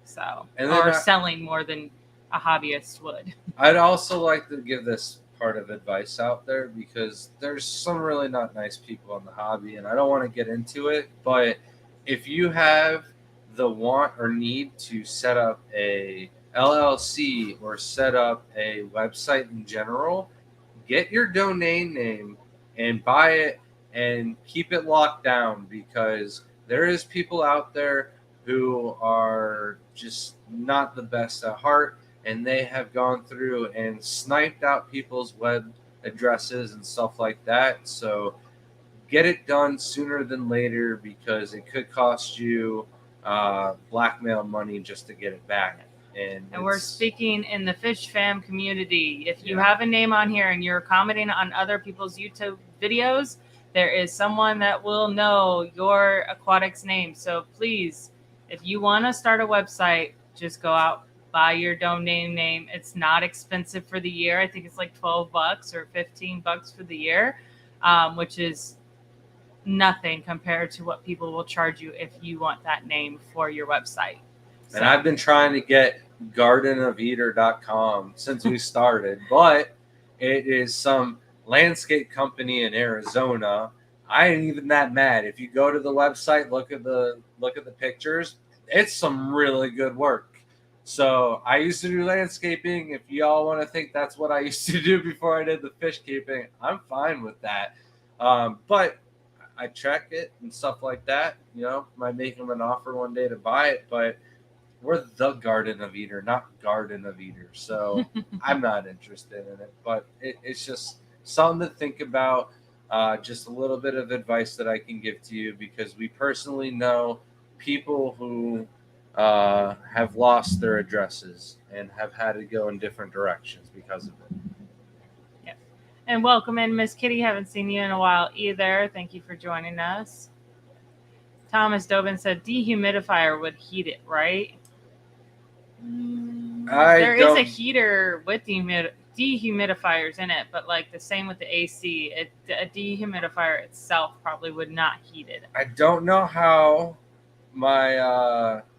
So, or selling more than a hobbyist would. I'd also like to give this part of advice out there, because there's some really not nice people in the hobby, and I don't want to get into it, but if you have the want or need to set up a LLC or set up a website in general, get your domain name and buy it and keep it locked down, because there is people out there who are just not the best at heart, and they have gone through and sniped out people's web addresses and stuff like that. So get it done sooner than later, because it could cost you blackmail money just to get it back. And we're speaking in the Fish Fam community. If you have a name on here and you're commenting on other people's YouTube videos, there is someone that will know your aquatics name. So please, if you want to start a website, just go out, buy your domain name. It's not expensive for the year. I think it's like $12 or $15 for the year, which is nothing compared to what people will charge you if you want that name for your website. So. And I've been trying to get gardenofeater.com since we started, but it is some landscape company in Arizona. I ain't even that mad. If you go to the website, look at the pictures, it's some really good work. So I used to do landscaping. If y'all want to think that's what I used to do before I did the fish keeping, I'm fine with that. But I check it and stuff like that. You know, might make them an offer one day to buy it, but we're the Garden of Eater, not Garden of Eater. So I'm not interested in it, but it's just something to think about. Just a little bit of advice that I can give to you, because we personally know people who have lost their addresses and have had to go in different directions because of it. Yep. And welcome in, Miss Kitty. Haven't seen you in a while either. Thank you for joining us. Thomas Dobin said dehumidifier would heat it, right? There is a heater with dehumidifiers in it, but like the same with the AC, a dehumidifier itself probably would not heat it. I don't know how my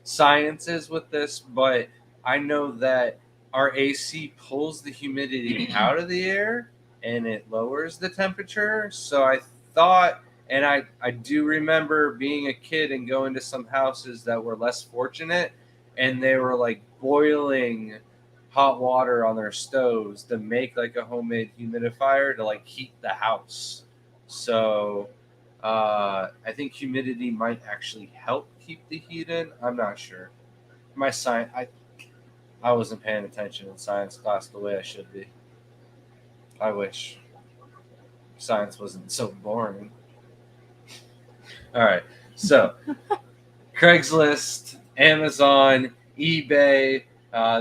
science is with this, but I know that our AC pulls the humidity out of the air and it lowers the temperature. So I thought, and I do remember being a kid and going to some houses that were less fortunate, and they were like boiling hot water on their stoves to make like a homemade humidifier to like heat the house. So I think humidity might actually help keep the heat in. I'm not sure. My science, I wasn't paying attention in science class the way I should be. I wish science wasn't so boring. All right, so Craigslist, Amazon, eBay,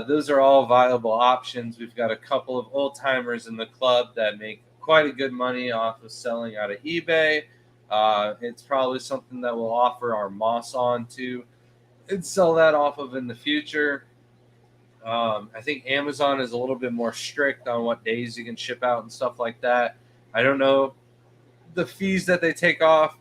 those are all viable options. We've got a couple of old timers in the club that make quite a good money off of selling out of eBay. It's probably something that we'll offer our moss on to and sell that off of in the future. I think Amazon is a little bit more strict on what days you can ship out and stuff like that. I don't know the fees that they take off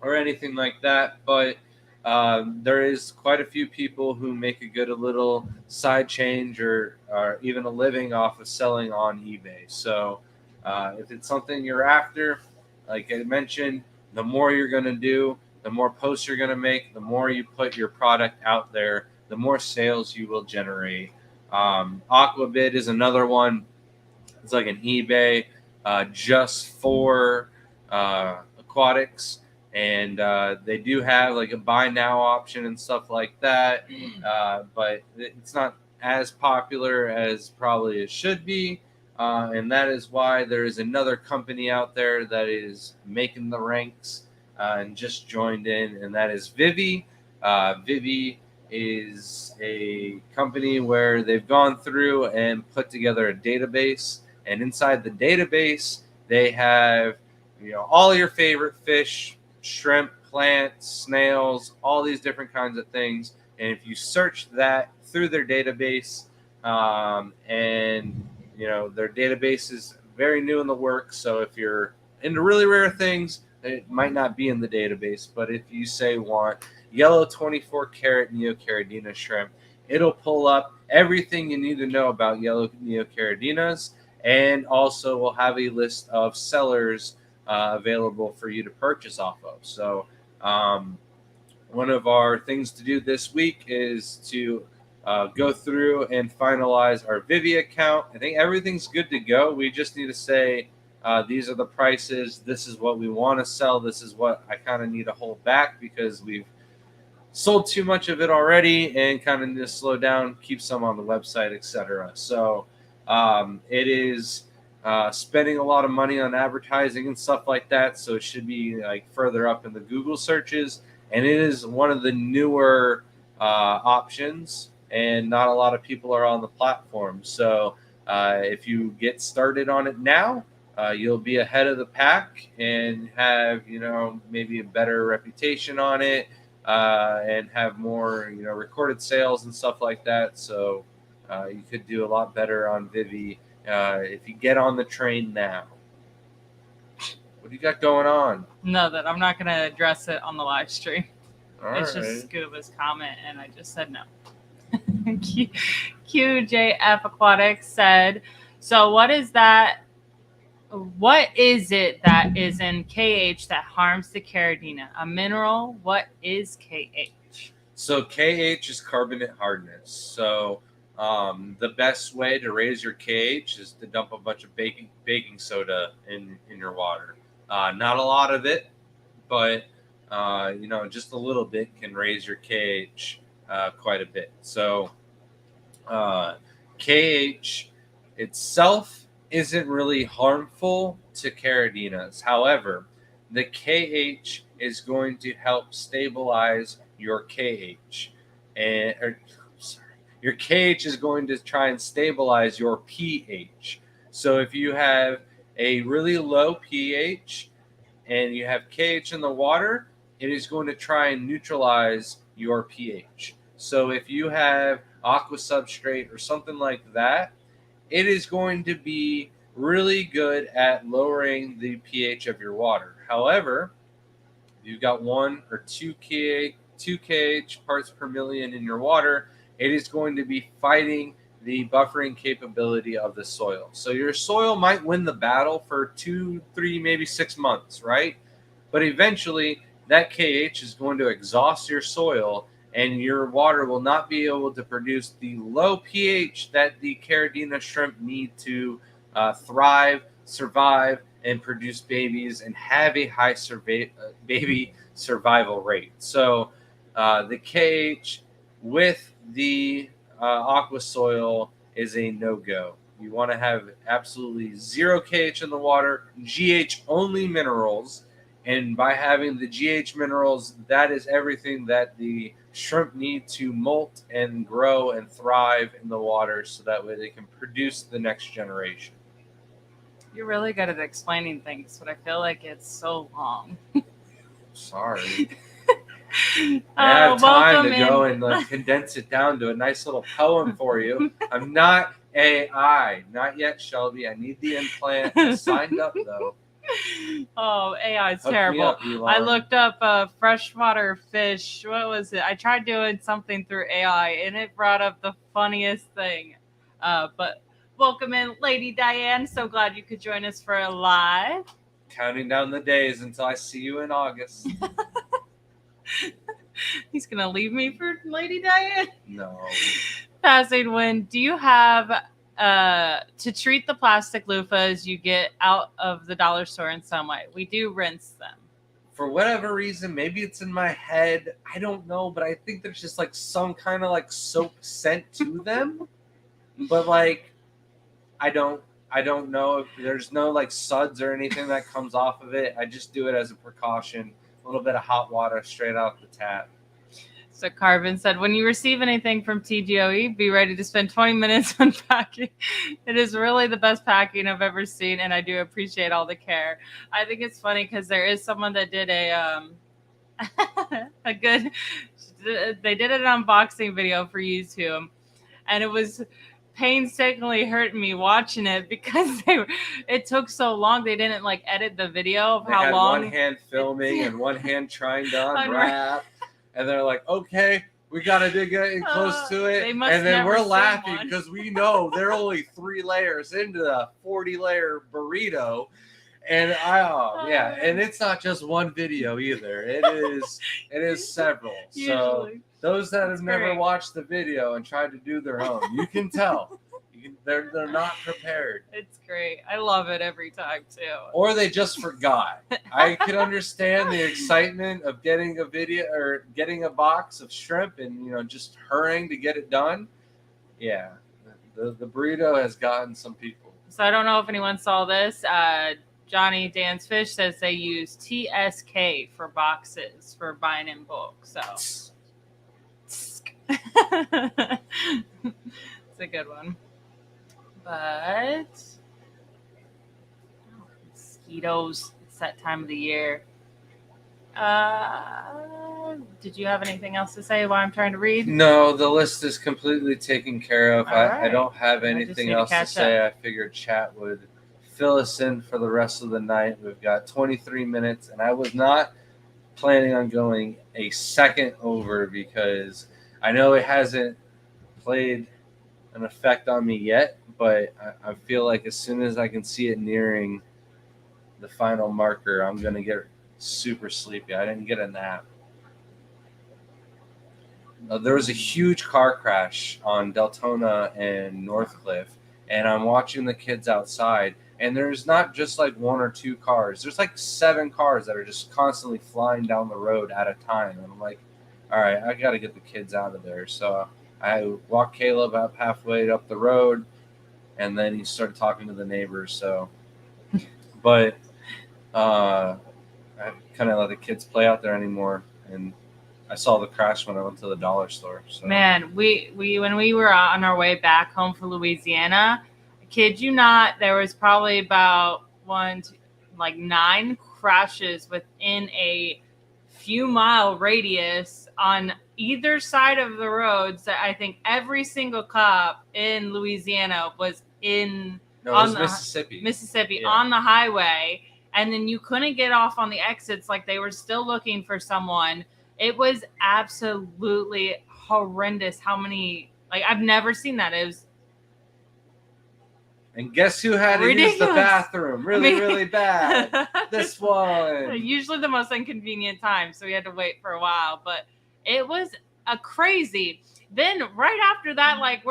or anything like that, but there is quite a few people who make a good little side change or even a living off of selling on eBay. So if it's something you're after, like I mentioned, the more you're going to do, the more posts you're going to make, the more you put your product out there, the more sales you will generate. Aquabid is another one. It's like an eBay just for aquatics, and they do have like a buy now option and stuff like that, but it's not as popular as probably it should be, and that is why there is another company out there that is making the ranks and just joined in, and that is Vivi. Vivi is a company where they've gone through and put together a database, and inside the database they have all your favorite fish, shrimp, plants, snails, all these different kinds of things. And if you search that through their database, and their database is very new in the works, so if you're into really rare things, it might not be in the database. But if you say want yellow 24 karat neocaridina shrimp, it'll pull up everything you need to know about yellow neocaridinas, and also we'll have a list of sellers available for you to purchase off of. So one of our things to do this week is to go through and finalize our Vivi account. I think everything's good to go. We just need to say these are the prices, this is what we want to sell, this is what I kind of need to hold back because we've sold too much of it already and kind of need to slow down, keep some on the website, etc. So it is spending a lot of money on advertising and stuff like that, so it should be like further up in the Google searches, and it is one of the newer options, and not a lot of people are on the platform. So if you get started on it now, you'll be ahead of the pack and have maybe a better reputation on it, and have more recorded sales and stuff like that. So you could do a lot better on Vivi if you get on the train now. What do you got going on? No, that I'm not going to address it on the live stream. All it's right. just Scuba's comment, and I just said no. QJF Aquatics said, so what is that? What is it that is in KH that harms the caridina? A mineral? What is KH? So KH is carbonate hardness. So the best way to raise your KH is to dump a bunch of baking soda in your water. Not a lot of it, but just a little bit can raise your KH quite a bit. So KH itself isn't really harmful to caridinas. However, the KH is going to help stabilize your KH, your KH is going to try and stabilize your pH. So if you have a really low pH and you have KH in the water, it is going to try and neutralize your pH. So if you have aqua substrate or something like that, it is going to be really good at lowering the pH of your water. However, if you've got 1 or 2 kH parts per million in your water, it is going to be fighting the buffering capability of the soil. So your soil might win the battle for 2, 3, maybe 6 months, right? But eventually that KH is going to exhaust your soil, and your water will not be able to produce the low pH that the caridina shrimp need to thrive, survive, and produce babies and have a high baby survival rate. So the KH with the aqua soil is a no-go. You want to have absolutely 0 KH in the water, GH only minerals, and by having the GH minerals, that is everything that the shrimp need to molt and grow and thrive in the water, so that way they can produce the next generation. You're really good at explaining things, but I feel like it's so long. Sorry. I have time to go and condense it down to a nice little poem for you. I'm not AI. Not yet, Shelby. I need the implant. I signed up, though. Oh, AI is Hook me terrible. up, Elon. I looked up freshwater fish. What was it? I tried doing something through AI, and it brought up the funniest thing. But welcome in, Lady Diane. So glad you could join us for a live. Counting down the days until I see you in August. He's gonna leave me for Lady Diane. No. Passing wind. Do you have to treat the plastic loofahs you get out of the dollar store in some way? We do rinse them. For whatever reason, maybe it's in my head. I don't know, but I think there's just like some kind of like soap scent to them. But like, I don't know if there's no like suds or anything that comes off of it. I just do it as a precaution. A little bit of hot water straight out the tap. So Carvin said, when you receive anything from TGOE, be ready to spend 20 minutes unpacking. It is really the best packing I've ever seen, and I do appreciate all the care. I think it's funny because there is someone that did a they did an unboxing video for YouTube, and it was painstakingly hurting me watching it because it took so long. They didn't like edit the video of They how had long. one hand filming and one hand trying to Unwrap. unwrap. And they're like, okay, we got to dig in close to it. They must And then never we're seen laughing one. because we know they're only 3 layers into the 40-layer burrito. And and it's not just one video either. It is several. So Usually. those that have That's never great. watched the video and tried to do their own, you can tell. They're not prepared. It's great. I love it every time too. Or they just forgot. I can understand the excitement of getting a video or getting a box of shrimp and just hurrying to get it done. Yeah, the burrito has gotten some people. So I don't know if anyone saw this. Johnny Dan's Fish says they use TSK for boxes for buying in bulk. So it's a good one. But mosquitoes, it's that time of the year. Did you have anything else to say while I'm trying to read? No, the list is completely taken care of. All I right. don't have I just anything need to else to catch say. up. I figured chat would fill us in for the rest of the night. We've got 23 minutes, and I was not planning on going a second over because I know it hasn't played an effect on me yet, but I feel like as soon as I can see it nearing the final marker, I'm going to get super sleepy. I didn't get a nap. There was a huge car crash on Deltona and Northcliffe, and I'm watching the kids outside, and there's not just like 1 or 2 cars. There's like 7 cars that are just constantly flying down the road at a time. And I'm like, all right, I got to get the kids out of there. So I walked Caleb up halfway up the road, and then he started talking to the neighbors. So, but I kind of let the kids play out there anymore. And I saw the crash when I went to the dollar store. So. Man, we when we were on our way back home from Louisiana, I kid you not, there was probably about 9 crashes within a few mile radius on either side of the roads. That I think every single cop in Louisiana was in No, it was Mississippi. Yeah. On the highway, and then you couldn't get off on the exits. Like they were still looking for someone. It was absolutely horrendous. How many? Like I've never seen that. It was. And guess who had to use the bathroom? Really bad. This one. Usually the most inconvenient time, so we had to wait for a while. But it was a crazy. Then right after that, like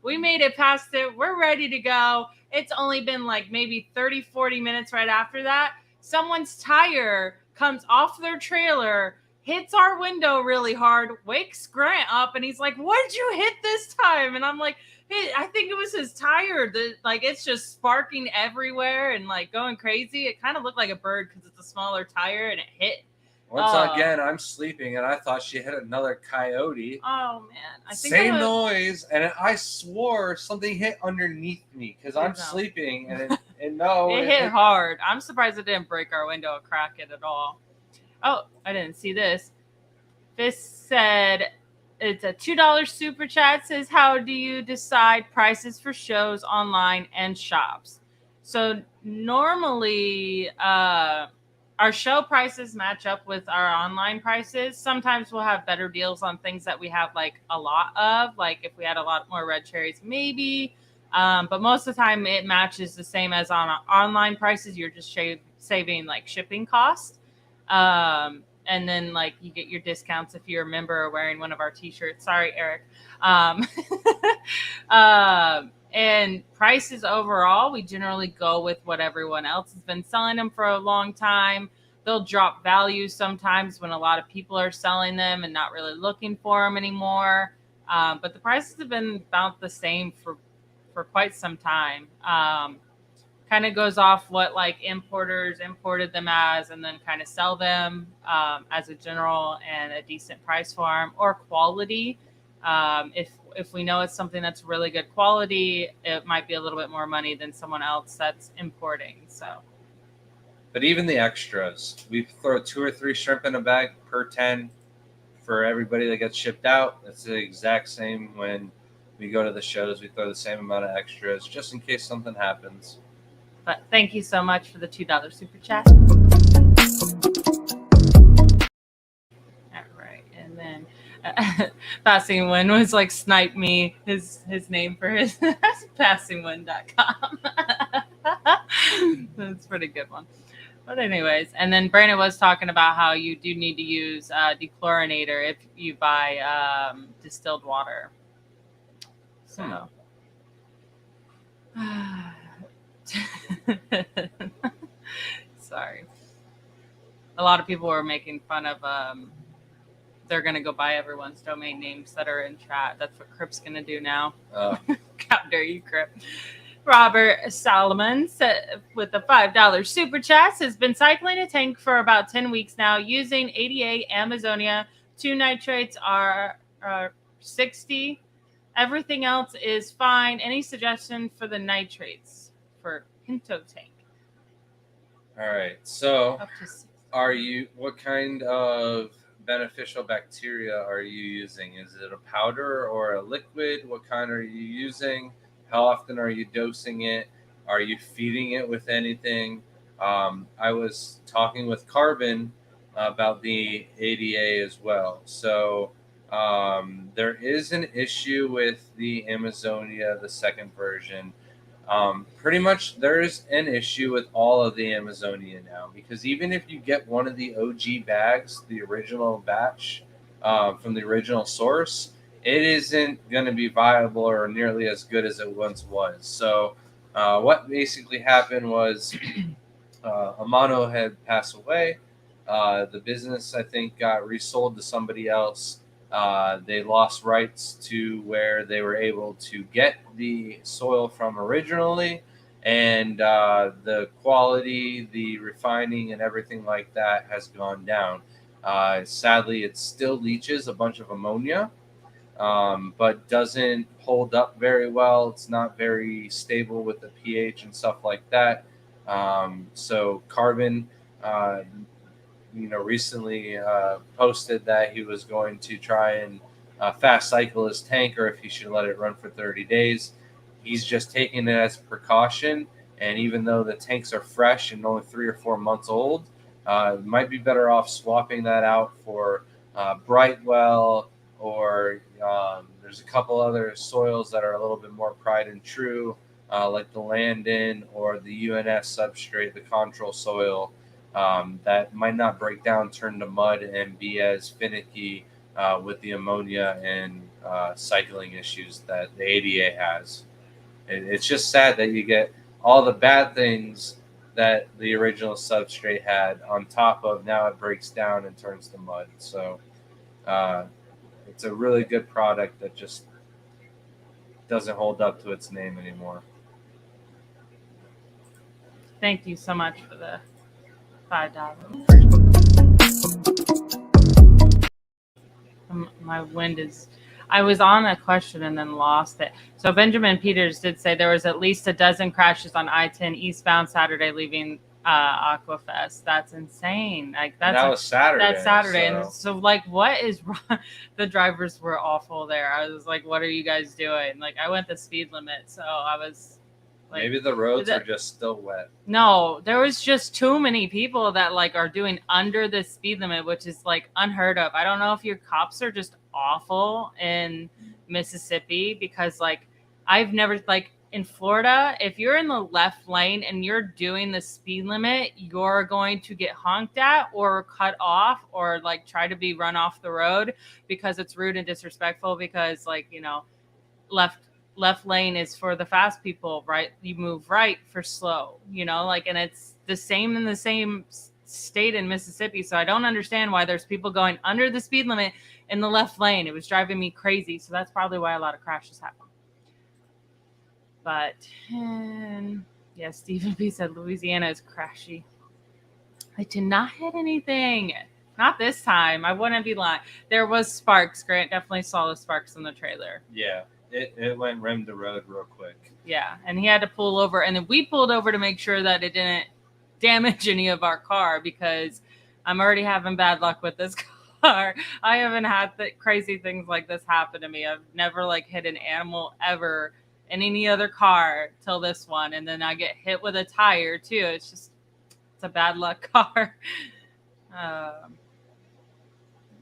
we made it past it. We're ready to go. It's only been like maybe 30, 40 minutes right after that. Someone's tire comes off their trailer, hits our window really hard, wakes Grant up, and he's like, what did you hit this time? And I'm like, hey, I think it was his tire. Like, it's just sparking everywhere and, like, going crazy. It kind of looked like a bird because it's a smaller tire, and it hit. Once again, I'm sleeping, and I thought she hit another coyote. Oh, man. I think Same noise, and I swore something hit underneath me because I'm sleeping, and it hit hard. I'm surprised it didn't break our window or crack it at all. Oh, I didn't see this. Fist said it's a $2 super chat. Says, how do you decide prices for shows online and shops? So normally, our show prices match up with our online prices. Sometimes we'll have better deals on things that we have like a lot of, like if we had a lot more red cherries, maybe. But most of the time it matches the same as on online prices. You're just saving like shipping costs. And then like you get your discounts if you're a member or wearing one of our t-shirts. Sorry, Eric. And prices overall, we generally go with what everyone else has been selling them for a long time. They'll drop value sometimes when a lot of people are selling them and not really looking for them anymore. But the prices have been about the same for quite some time. Kind of goes off what like importers imported them as, and then kind of sell them as a general and a decent price for them, or quality. If we know it's something that's really good quality, it might be a little bit more money than someone else that's importing. So, but even the extras, we throw 2 or 3 shrimp in a bag per 10 for everybody that gets shipped out. It's the exact same when we go to the shows. We throw the same amount of extras just in case something happens. But thank you so much for the $2 super chat. All right, and then Passing Wind was like snipe me his name for his passingwind.com. That's a pretty good one. But anyways, and then Brandon was talking about how you do need to use dechlorinator if you buy distilled water. So. Sorry. A lot of people were making fun of they're gonna go buy everyone's domain names that are in chat. That's what Crip's gonna do now. How dare you, Crip. Robert Solomon with a $5 super chat has been cycling a tank for about 10 weeks now using 80A Amazonia. 2 nitrates are 60. Everything else is fine. Any suggestion for the nitrates for Pinto tank? All right. So, what kind of beneficial bacteria are you using? Is it a powder or a liquid? What kind are you using? How often are you dosing it? Are you feeding it with anything? I was talking with Carbon about the ADA as well. So there is an issue with the Amazonia, the second version. Pretty much there's an issue with all of the Amazonia now, because even if you get one of the OG bags, the original batch from the original source, it isn't going to be viable or nearly as good as it once was. So what basically happened was Amano had passed away. The business, I think, got resold to somebody else. They lost rights to where they were able to get the soil from originally, and the quality, the refining, and everything like that has gone down. Sadly, it still leaches a bunch of ammonia, but doesn't hold up very well. It's not very stable with the pH and stuff like that. So Carbon, recently posted that he was going to try and fast cycle his tank, or if he should let it run for 30 days. He's just taking it as a precaution. And even though the tanks are fresh and only 3 or 4 months old, might be better off swapping that out for Brightwell, or there's a couple other soils that are a little bit more tried and true, like the Landon or the UNS substrate, the control soil, that might not break down, turn to mud, and be as finicky with the ammonia and cycling issues that the ADA has. It's just sad that you get all the bad things that the original substrate had on top of now it breaks down and turns to mud. So it's a really good product that just doesn't hold up to its name anymore. Thank you so much for the $5. My wind is... I was on a question and then lost it. So Benjamin Peters did say there was at least a dozen crashes on I-10 eastbound Saturday leaving Aquafest. That's insane. Like that was Saturday. That's Saturday. So. And so like, what is wrong? The drivers were awful there. I was like, what are you guys doing? Like, I went the speed limit, so I was Like, maybe the roads are just still wet. no, there was just too many people that like are doing under the speed limit, which is like unheard of. I don't know if your cops are just awful in Mississippi, because like I've never, like in Florida, if you're in the left lane and you're doing the speed limit, you're going to get honked at or cut off or like try to be run off the road, because it's rude and disrespectful, because like, you know, left lane is for the fast people, right? You move right for slow, you know, like, and it's the same in the same state in Mississippi. So I don't understand why there's people going under the speed limit in the left lane. It was driving me crazy. So that's probably why a lot of crashes happen. But yeah, Stephen B said Louisiana is crashy. I did not hit anything. Not this time. I wouldn't be lying. There was sparks. Grant definitely saw the sparks in the trailer. Yeah, it went rim to road real quick. Yeah, and he had to pull over, and then we pulled over to make sure that it didn't damage any of our car, because I'm already having bad luck with this car. I haven't had crazy things like this happen to me. I've never like hit an animal ever in any other car till this one, and then I get hit with a tire too. It's a bad luck car.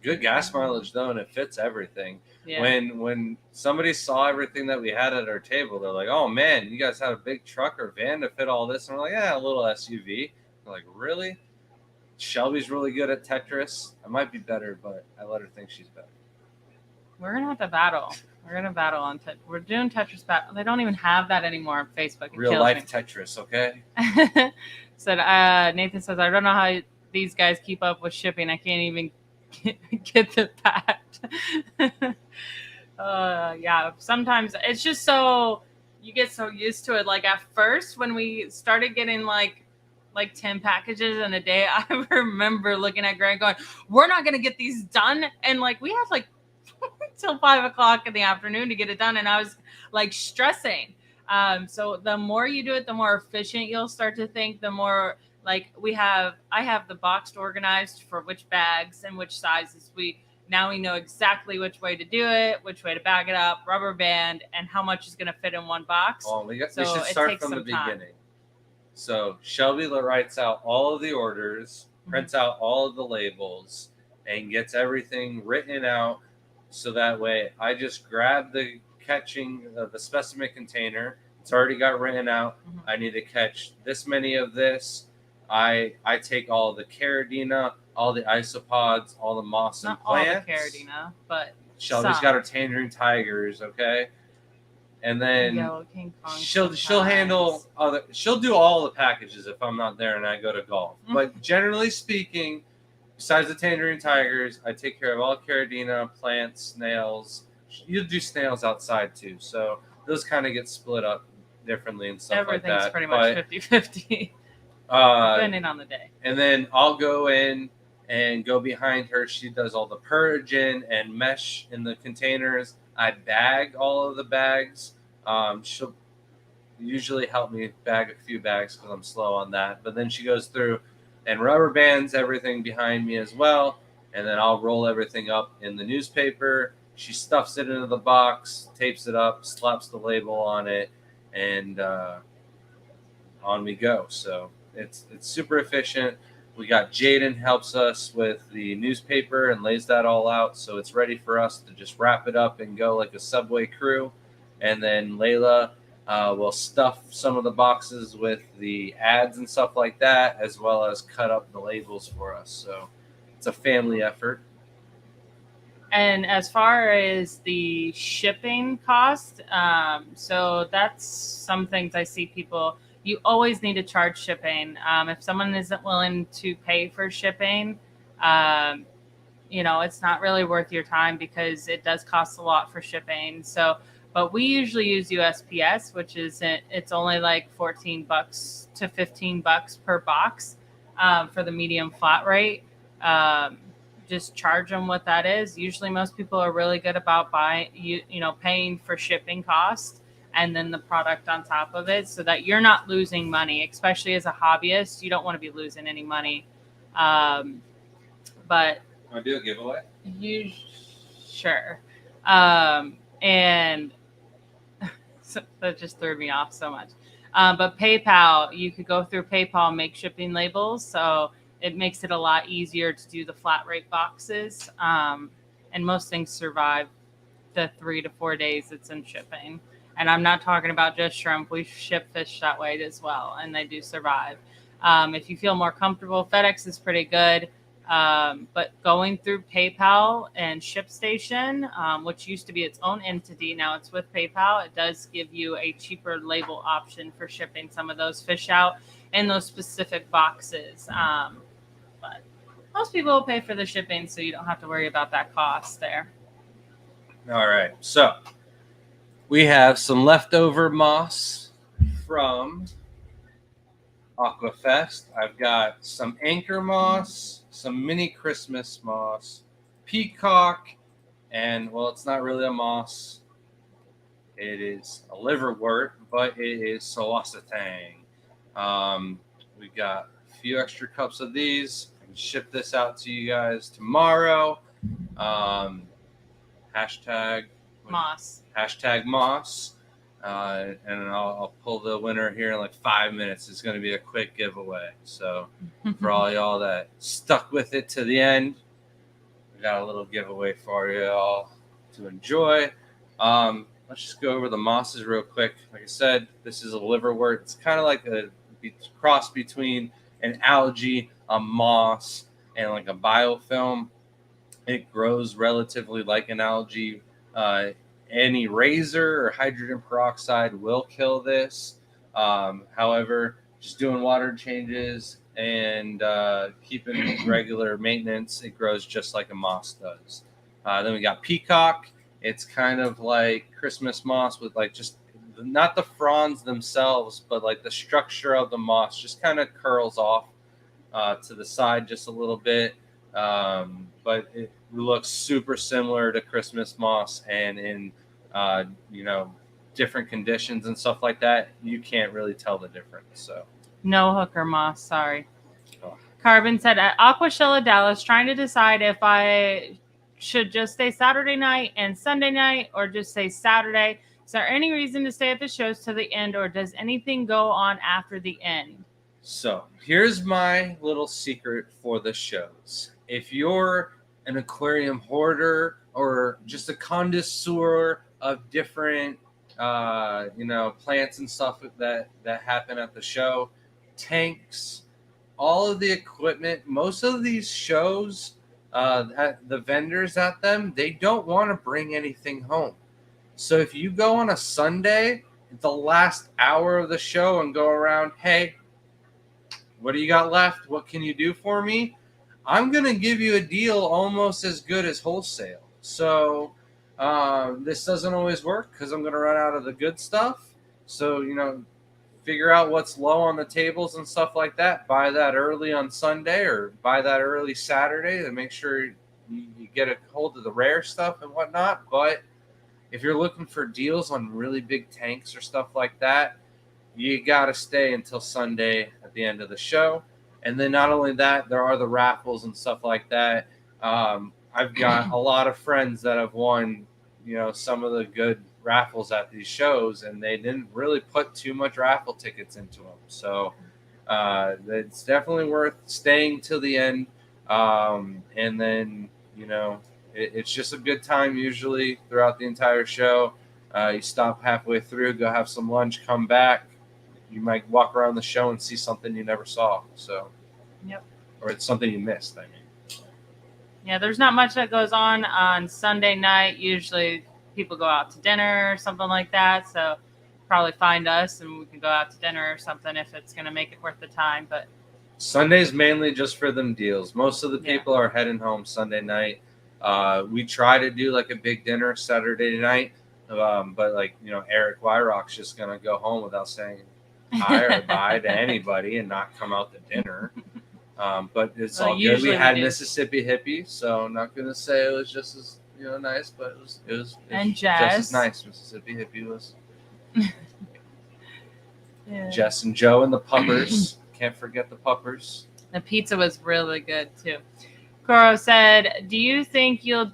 Good gas mileage though, and it fits everything. Yeah. When somebody saw everything that we had at our table, they're like, "Oh man, you guys had a big truck or van to fit all this," and we're like, "Yeah, a little SUV." They're like, "Really?" Shelby's really good at Tetris. I might be better, but I let her think she's better. We're gonna have to battle. We're gonna battle on We're doing Tetris battle. They don't even have that anymore on Facebook. Real life Tetris, okay? Nathan says, I don't know how these guys keep up with shipping. I can't even get the packed. Yeah, sometimes it's just so you get so used to it. Like at first, when we started getting like 10 packages in a day, I remember looking at Greg going, "We're not gonna get these done," and like we had like till 5 o'clock in the afternoon to get it done, and I was like stressing. So the more you do it, the more efficient you'll start to think. The more like I have the box organized for which bags and which sizes. Now we know exactly which way to do it, which way to bag it up, rubber band, and how much is going to fit in one box. Oh, we should start from the beginning. So Shelby writes out all of the orders, prints out all of the labels, and gets everything written out. So that way I just grab the specimen container. It's already got written out. I need to catch this many of this. I take all the caridina, all the isopods, all the moss and plants. Not all the caridina, but Shelby's got her tangerine tigers, okay? And then Yellow King Kong she'll handle she'll do all the packages if I'm not there and I go to golf. But generally speaking, besides the tangerine tigers, I take care of all caridina, plants, snails. You do snails outside too, so those kind of get split up differently and stuff like that. Everything's pretty much 50-50, depending on the day. And then I'll go in and go behind her. She does all the purging and mesh in the containers. I bag all of the bags. She'll usually help me bag a few bags because I'm slow on that. But then she goes through and rubber bands everything behind me as well. And then I'll roll everything up in the newspaper. She stuffs it into the box, tapes it up, slaps the label on it, and on we go. So it's super efficient. We got Jaden helps us with the newspaper and lays that all out. So it's ready for us to just wrap it up and go like a Subway crew. And then Layla will stuff some of the boxes with the ads and stuff like that, as well as cut up the labels for us. So it's a family effort. And as far as the shipping cost, so that's some things I see people, you always need to charge shipping. If someone isn't willing to pay for shipping, it's not really worth your time because it does cost a lot for shipping. So, but we usually use USPS, which is it's only like $14 to $15 per box for the medium flat rate. Just charge them what that is. Usually most people are really good about paying for shipping costs and then the product on top of it so that you're not losing money, especially as a hobbyist. You don't want to be losing any money. But Want to do a giveaway? Sure. And so that just threw me off so much. But PayPal, you could go through PayPal and make shipping labels. So it makes it a lot easier to do the flat rate boxes. And most things survive the 3 to 4 days it's in shipping. And I'm not talking about just shrimp. We ship fish that way as well, and they do survive. If you feel more comfortable, FedEx is pretty good. But going through PayPal and ShipStation, which used to be its own entity, now it's with PayPal, it does give you a cheaper label option for shipping some of those fish out in those specific boxes. But most people will pay for the shipping, so you don't have to worry about that cost there. All right, so we have some leftover moss from Aquafest. I've got some anchor moss, some mini Christmas moss, peacock, and well, it's not really a moss. It is a liverwort, but it is solacitang. We've got a few extra cups of these. I can ship this out to you guys tomorrow. Hashtag Moss. Hashtag moss. And I'll pull the winner here in like 5 minutes. It's going to be a quick giveaway. So for all y'all that stuck with it to the end, we got a little giveaway for you all to enjoy. Let's just go over the mosses real quick. Like I said, this is a liverwort. It's kind of like a cross between an algae, a moss, and like a biofilm. It grows relatively like an algae. Any razor or hydrogen peroxide will kill this. However, just doing water changes and keeping regular maintenance, it grows just like a moss does. Then we got peacock. It's kind of like Christmas moss with like just not the fronds themselves, but like the structure of the moss just kind of curls off to the side just a little bit. But it looks super similar to Christmas moss, and in different conditions and stuff like that, you can't really tell the difference. So No hooker moss, sorry. Oh. Carbon said at Aquashella Dallas, trying to decide if I should just stay Saturday night and Sunday night, or just say Saturday. Is there any reason to stay at the shows to the end, or does anything go on after the end? So here's my little secret for the shows. If you're an aquarium hoarder or just a connoisseur of different, plants and stuff that happen at the show, tanks, all of the equipment, most of these shows, the vendors at them, they don't want to bring anything home. So if you go on a Sunday, the last hour of the show, and go around, hey, what do you got left? What can you do for me? I'm going to give you a deal almost as good as wholesale. So this doesn't always work because I'm going to run out of the good stuff. So, figure out what's low on the tables and stuff like that. Buy that early on Sunday or buy that early Saturday to make sure you get a hold of the rare stuff and whatnot. But if you're looking for deals on really big tanks or stuff like that, you got to stay until Sunday at the end of the show. And then not only that, there are the raffles and stuff like that. I've got a lot of friends that have won, some of the good raffles at these shows, and they didn't really put too much raffle tickets into them. So it's definitely worth staying till the end. And then, it's just a good time usually throughout the entire show. You stop halfway through, go have some lunch, come back. You might walk around the show and see something you never saw. So, yep. Or it's something you missed, I mean. Yeah, there's not much that goes on Sunday night. Usually people go out to dinner or something like that. So probably find us and we can go out to dinner or something if it's going to make it worth the time. But Sunday's mainly just for them deals. Most of the people are heading home Sunday night. We try to do like a big dinner Saturday night. But Eric Wyrock's just going to go home without saying hi or bye to anybody and not come out to dinner. But it's all good. We had Mississippi Hippie, so I'm not gonna say it was just as nice, but it was and just Jess. as nice. Mississippi Hippie was. Yeah. Jess and Joe and the puppers. Can't forget the puppers. The pizza was really good too. Koro said, "Do you think you'll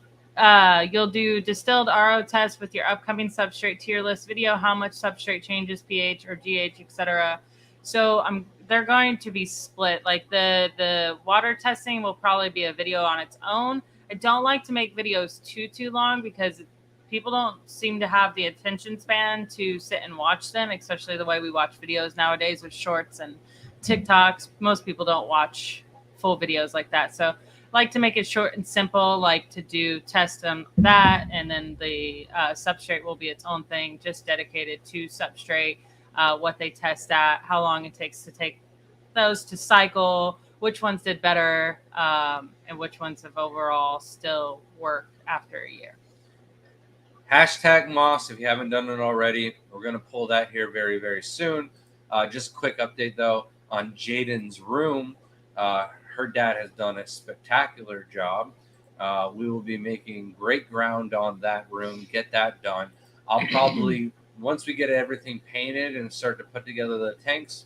You'll do distilled RO tests with your upcoming substrate tier list video, how much substrate changes, pH or GH, etc. So they're going to be split. Like the water testing will probably be a video on its own. I don't like to make videos too long because people don't seem to have the attention span to sit and watch them, especially the way we watch videos nowadays with shorts and TikToks. Most people don't watch full videos like that. So like to make it short and simple, like to do test that, and then the substrate will be its own thing, just dedicated to substrate, what they test at, how long it takes to take those to cycle, which ones did better, and which ones have overall still worked after a year. Hashtag Moss, if you haven't done it already, we're going to pull that here very, very soon. Just a quick update, though, on Jaden's room. Her dad has done a spectacular job. We will be making great ground on that room, get that done. I'll probably, once we get everything painted and start to put together the tanks,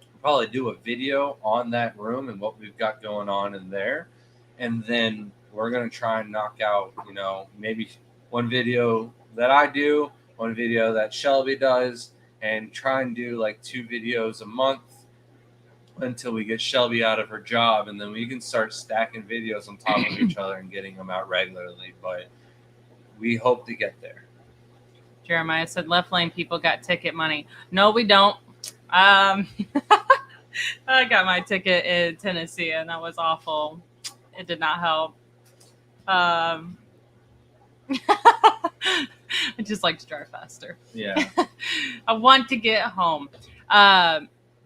we'll probably do a video on that room and what we've got going on in there. And then we're going to try and knock out, maybe one video that I do, one video that Shelby does, and try and do like 2 videos a month until we get Shelby out of her job, and then we can start stacking videos on top of each other and getting them out regularly. But we hope to get there. Jeremiah said left lane people got ticket money. No, we don't. I got my ticket in Tennessee, and that was awful. It did not help. I just like to drive faster. Yeah. I want to get home.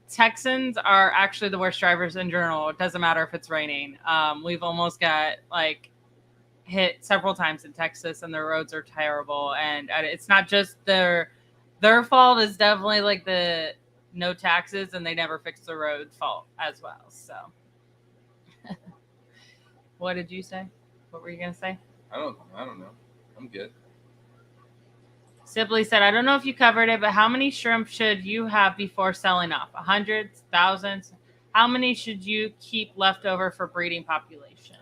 Texans are actually the worst drivers in general. It doesn't matter if it's raining. We've almost got hit several times in Texas, and their roads are terrible. And it's not just their fault. It's definitely like the no taxes, and they never fix the road fault as well. So, what did you say? What were you gonna say? I don't know. I'm good. Sibley said, I don't know if you covered it, but how many shrimp should you have before selling off? Hundreds, thousands? How many should you keep left over for breeding population?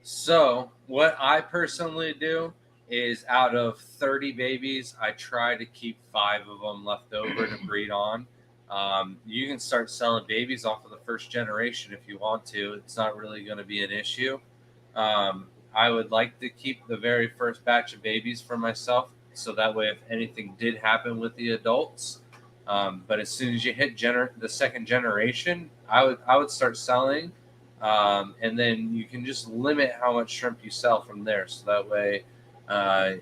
So what I personally do is out of 30 babies, I try to keep 5 of them left over to breed on. You can start selling babies off of the first generation if you want to. It's not really going to be an issue. I would like to keep the very first batch of babies for myself, so that way if anything did happen with the adults, but as soon as you hit the second generation, I would start selling, and then you can just limit how much shrimp you sell from there. So that way,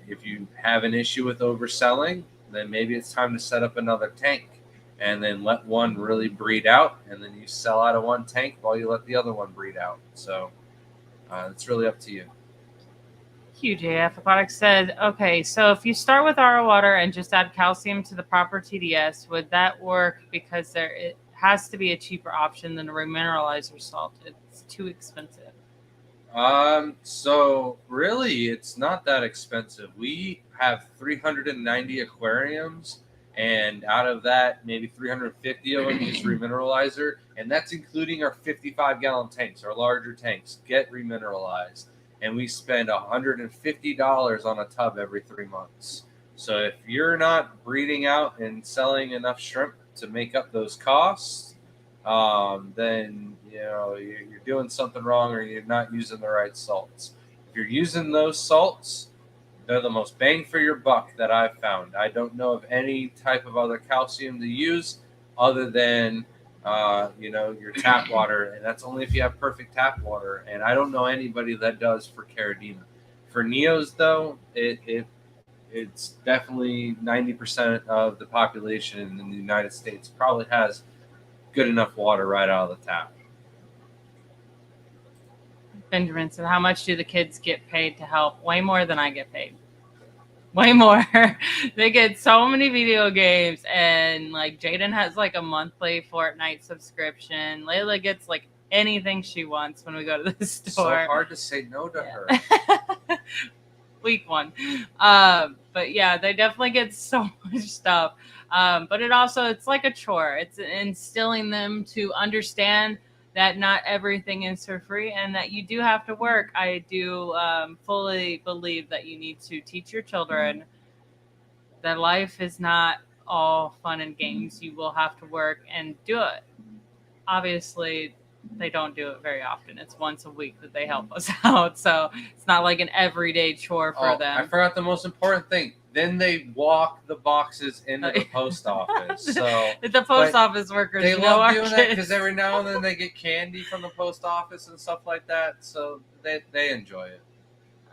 if you have an issue with overselling, then maybe it's time to set up another tank and then let one really breed out, and then you sell out of one tank while you let the other one breed out. So it's really up to you. QJF Aquatics said, okay, so if you start with RO water and just add calcium to the proper TDS, would that work? Because it has to be a cheaper option than a remineralizer salt. It's too expensive. So really, it's not that expensive. We have 390 aquariums, and out of that, maybe 350 of them use remineralizer, and that's including our 55-gallon tanks, our larger tanks, get remineralized. And we spend $150 on a tub every 3 months. So if you're not breeding out and selling enough shrimp to make up those costs, then you're doing something wrong, or you're not using the right salts. If you're using those salts, they're the most bang for your buck that I've found. I don't know of any type of other calcium to use other than your tap water, and that's only if you have perfect tap water. And I don't know anybody that does for Caridina. For Neos, though, it's definitely 90% of the population in the United States probably has good enough water right out of the tap. Benjamin said, how much do the kids get paid to help? Way more than I get paid. Way more. They get so many video games, and Jaden has a monthly Fortnite subscription. Layla gets anything she wants when we go to the store. So hard to say no to her. Week one. But yeah, they definitely get so much stuff. But it's like a chore. It's instilling them to understand that not everything is for free and that you do have to work. I do fully believe that you need to teach your children that life is not all fun and games. You will have to work and do it. Obviously, they don't do it very often. It's once a week that they help us out. So it's not like an everyday chore for them. I forgot the most important thing. Then they walk the boxes into the post office. So the post office workers, they love doing that kids. because every now and then they get candy from the post office and stuff like that. So they enjoy it.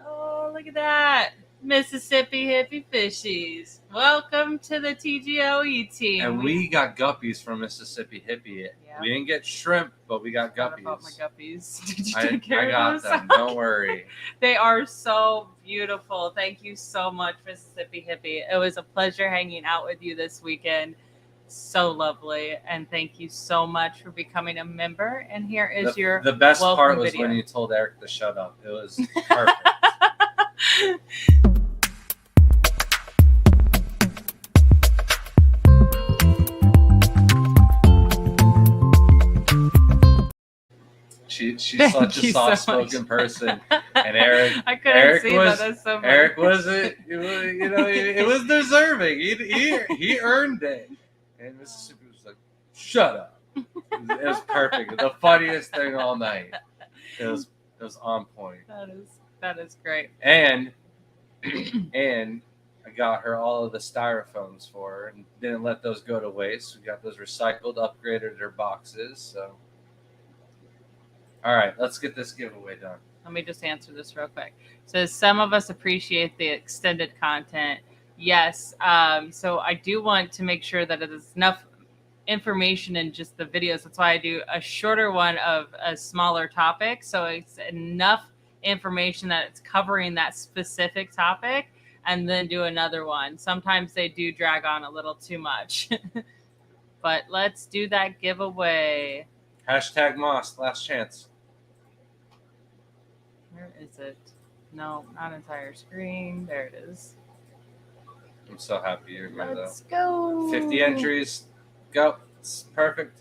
Oh, look at that. Mississippi Hippie Fishies. Welcome to the TGOE team. And we got guppies from Mississippi Hippie. Yeah. We didn't get shrimp, but we got Forgot guppies. about my guppies. Did you I take care got of those? them. Don't worry. They are so beautiful. Thank you so much, Mississippi Hippie. It was a pleasure hanging out with you this weekend. So lovely. And thank you so much for becoming a member. And here is The best part was video. when you told Eric to shut up. It was perfect. She's such a soft-spoken person, and I couldn't Eric see was, that. That's so funny. Eric wasn't, it was deserving. He earned it, and Mississippi was like, "Shut up." It was perfect. The funniest thing all night. It was on point. That is great. And I got her all of the styrofoams for her, and didn't let those go to waste. We got those recycled, upgraded her boxes. So. All right, let's get this giveaway done. Let me just answer this real quick. It says some of us appreciate the extended content. Yes. So I do want to make sure that it is enough information in just the videos. That's why I do a shorter one of a smaller topic. So it's enough information that it's covering that specific topic, and then do another one. Sometimes they do drag on a little too much. But let's do that giveaway. Hashtag Moss, last chance. Where is it? No, not entire screen. There it is. I'm so happy you're here, Let's though. go. 50 entries. Go. It's perfect.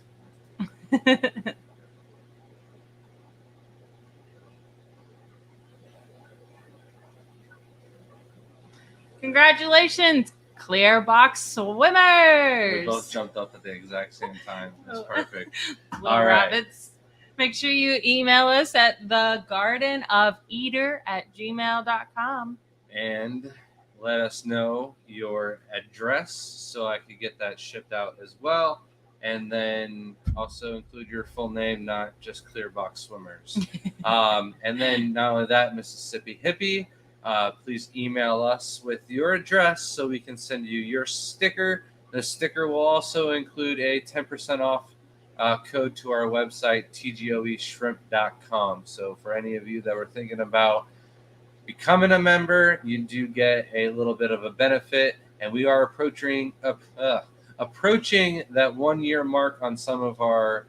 Congratulations, Clear Box Swimmers. We both jumped up at the exact same time. It's perfect. Little All right. rabbits. Make sure you email us at thegardenofeater@gmail.com. And let us know your address so I could get that shipped out as well. And then also include your full name, not just Clear Box Swimmers. And then not only that, Mississippi Hippie, please email us with your address so we can send you your sticker. The sticker will also include a 10% off code to our website, tgoeshrimp.com. So for any of you that were thinking about becoming a member, you do get a little bit of a benefit. And we are approaching that 1 year mark on some of our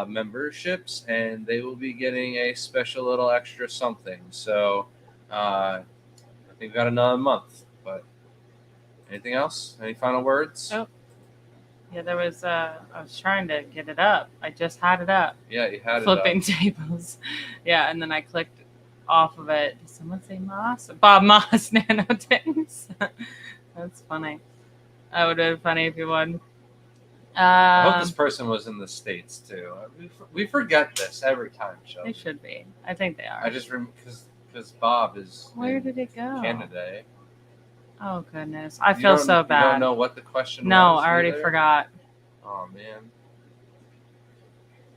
memberships, and they will be getting a special little extra something. So I think we've got another month. But anything else? Any final words? Oh. Yeah, there was. I was trying to get it up. I just had it up. Yeah, you had Flipping it up. tables. Yeah, and then I clicked off of it. Did someone say Moss? Bob Moss nanotins. That's funny. That would have been funny if you won. I hope this person was in the States too. We forget this every time, Shelby. They should be. I think they are. I just because Bob is. Where did it go? Canada. Oh goodness, I feel so bad. You don't know what the question was? No, I already either? forgot. Oh man,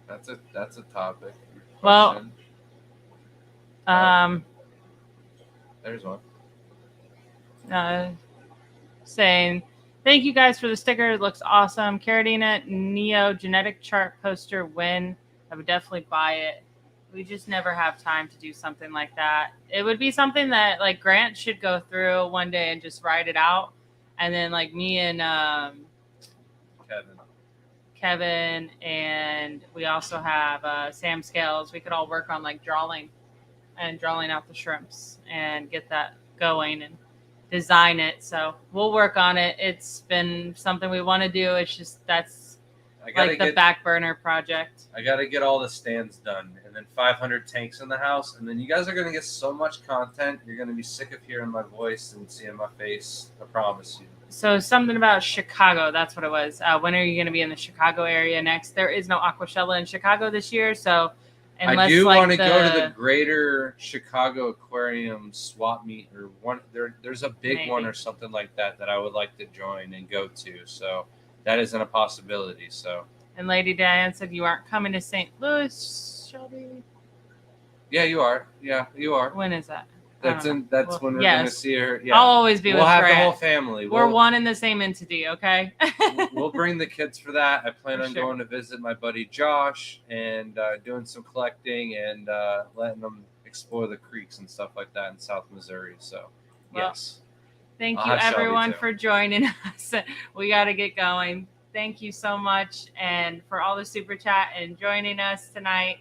that's a topic. Well, there's one. Saying thank you guys for the sticker. It looks awesome. Caradina Neo genetic chart poster win. I would definitely buy it. We just never have time to do something like that. It would be something that like Grant should go through one day and just write it out. And then like me and Kevin, and we also have Sam Scales. We could all work on like drawing out the shrimps and get that going and design it. So we'll work on it. It's been something we want to do. It's just that's I gotta like the get back burner project. I gotta get all the stands done, and then 500 tanks in the house, and then you guys are gonna get so much content. You're gonna be sick of hearing my voice and seeing my face. I promise you. So something about Chicago. That's what it was. When are you going to be in the Chicago area next? There is no Aquashella in Chicago this year, so unless I do like want to go to the Greater Chicago Aquarium swap meet or one. There's a big one Maybe. or something like that I would like to join and go to. So that isn't a possibility. So And Lady Diane said you aren't coming to St. Louis, Shelby. yeah, you are. Yeah, you are. When is that? That's when we're gonna see her. Yeah, I'll always be we'll with have Brad. the whole family. We're one and the same entity, okay? We'll bring the kids for that. I plan For on sure. going to visit my buddy Josh and doing some collecting and letting them explore the creeks and stuff like that in South Missouri. So, Well, yes. Thank I'll you, have Shelby, everyone, too. for joining us. We got to get going. Thank you so much, and for all the super chat and joining us tonight.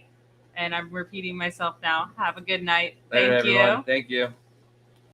And I'm repeating myself now. Have a good night. Later, Thank you. everyone. Thank you.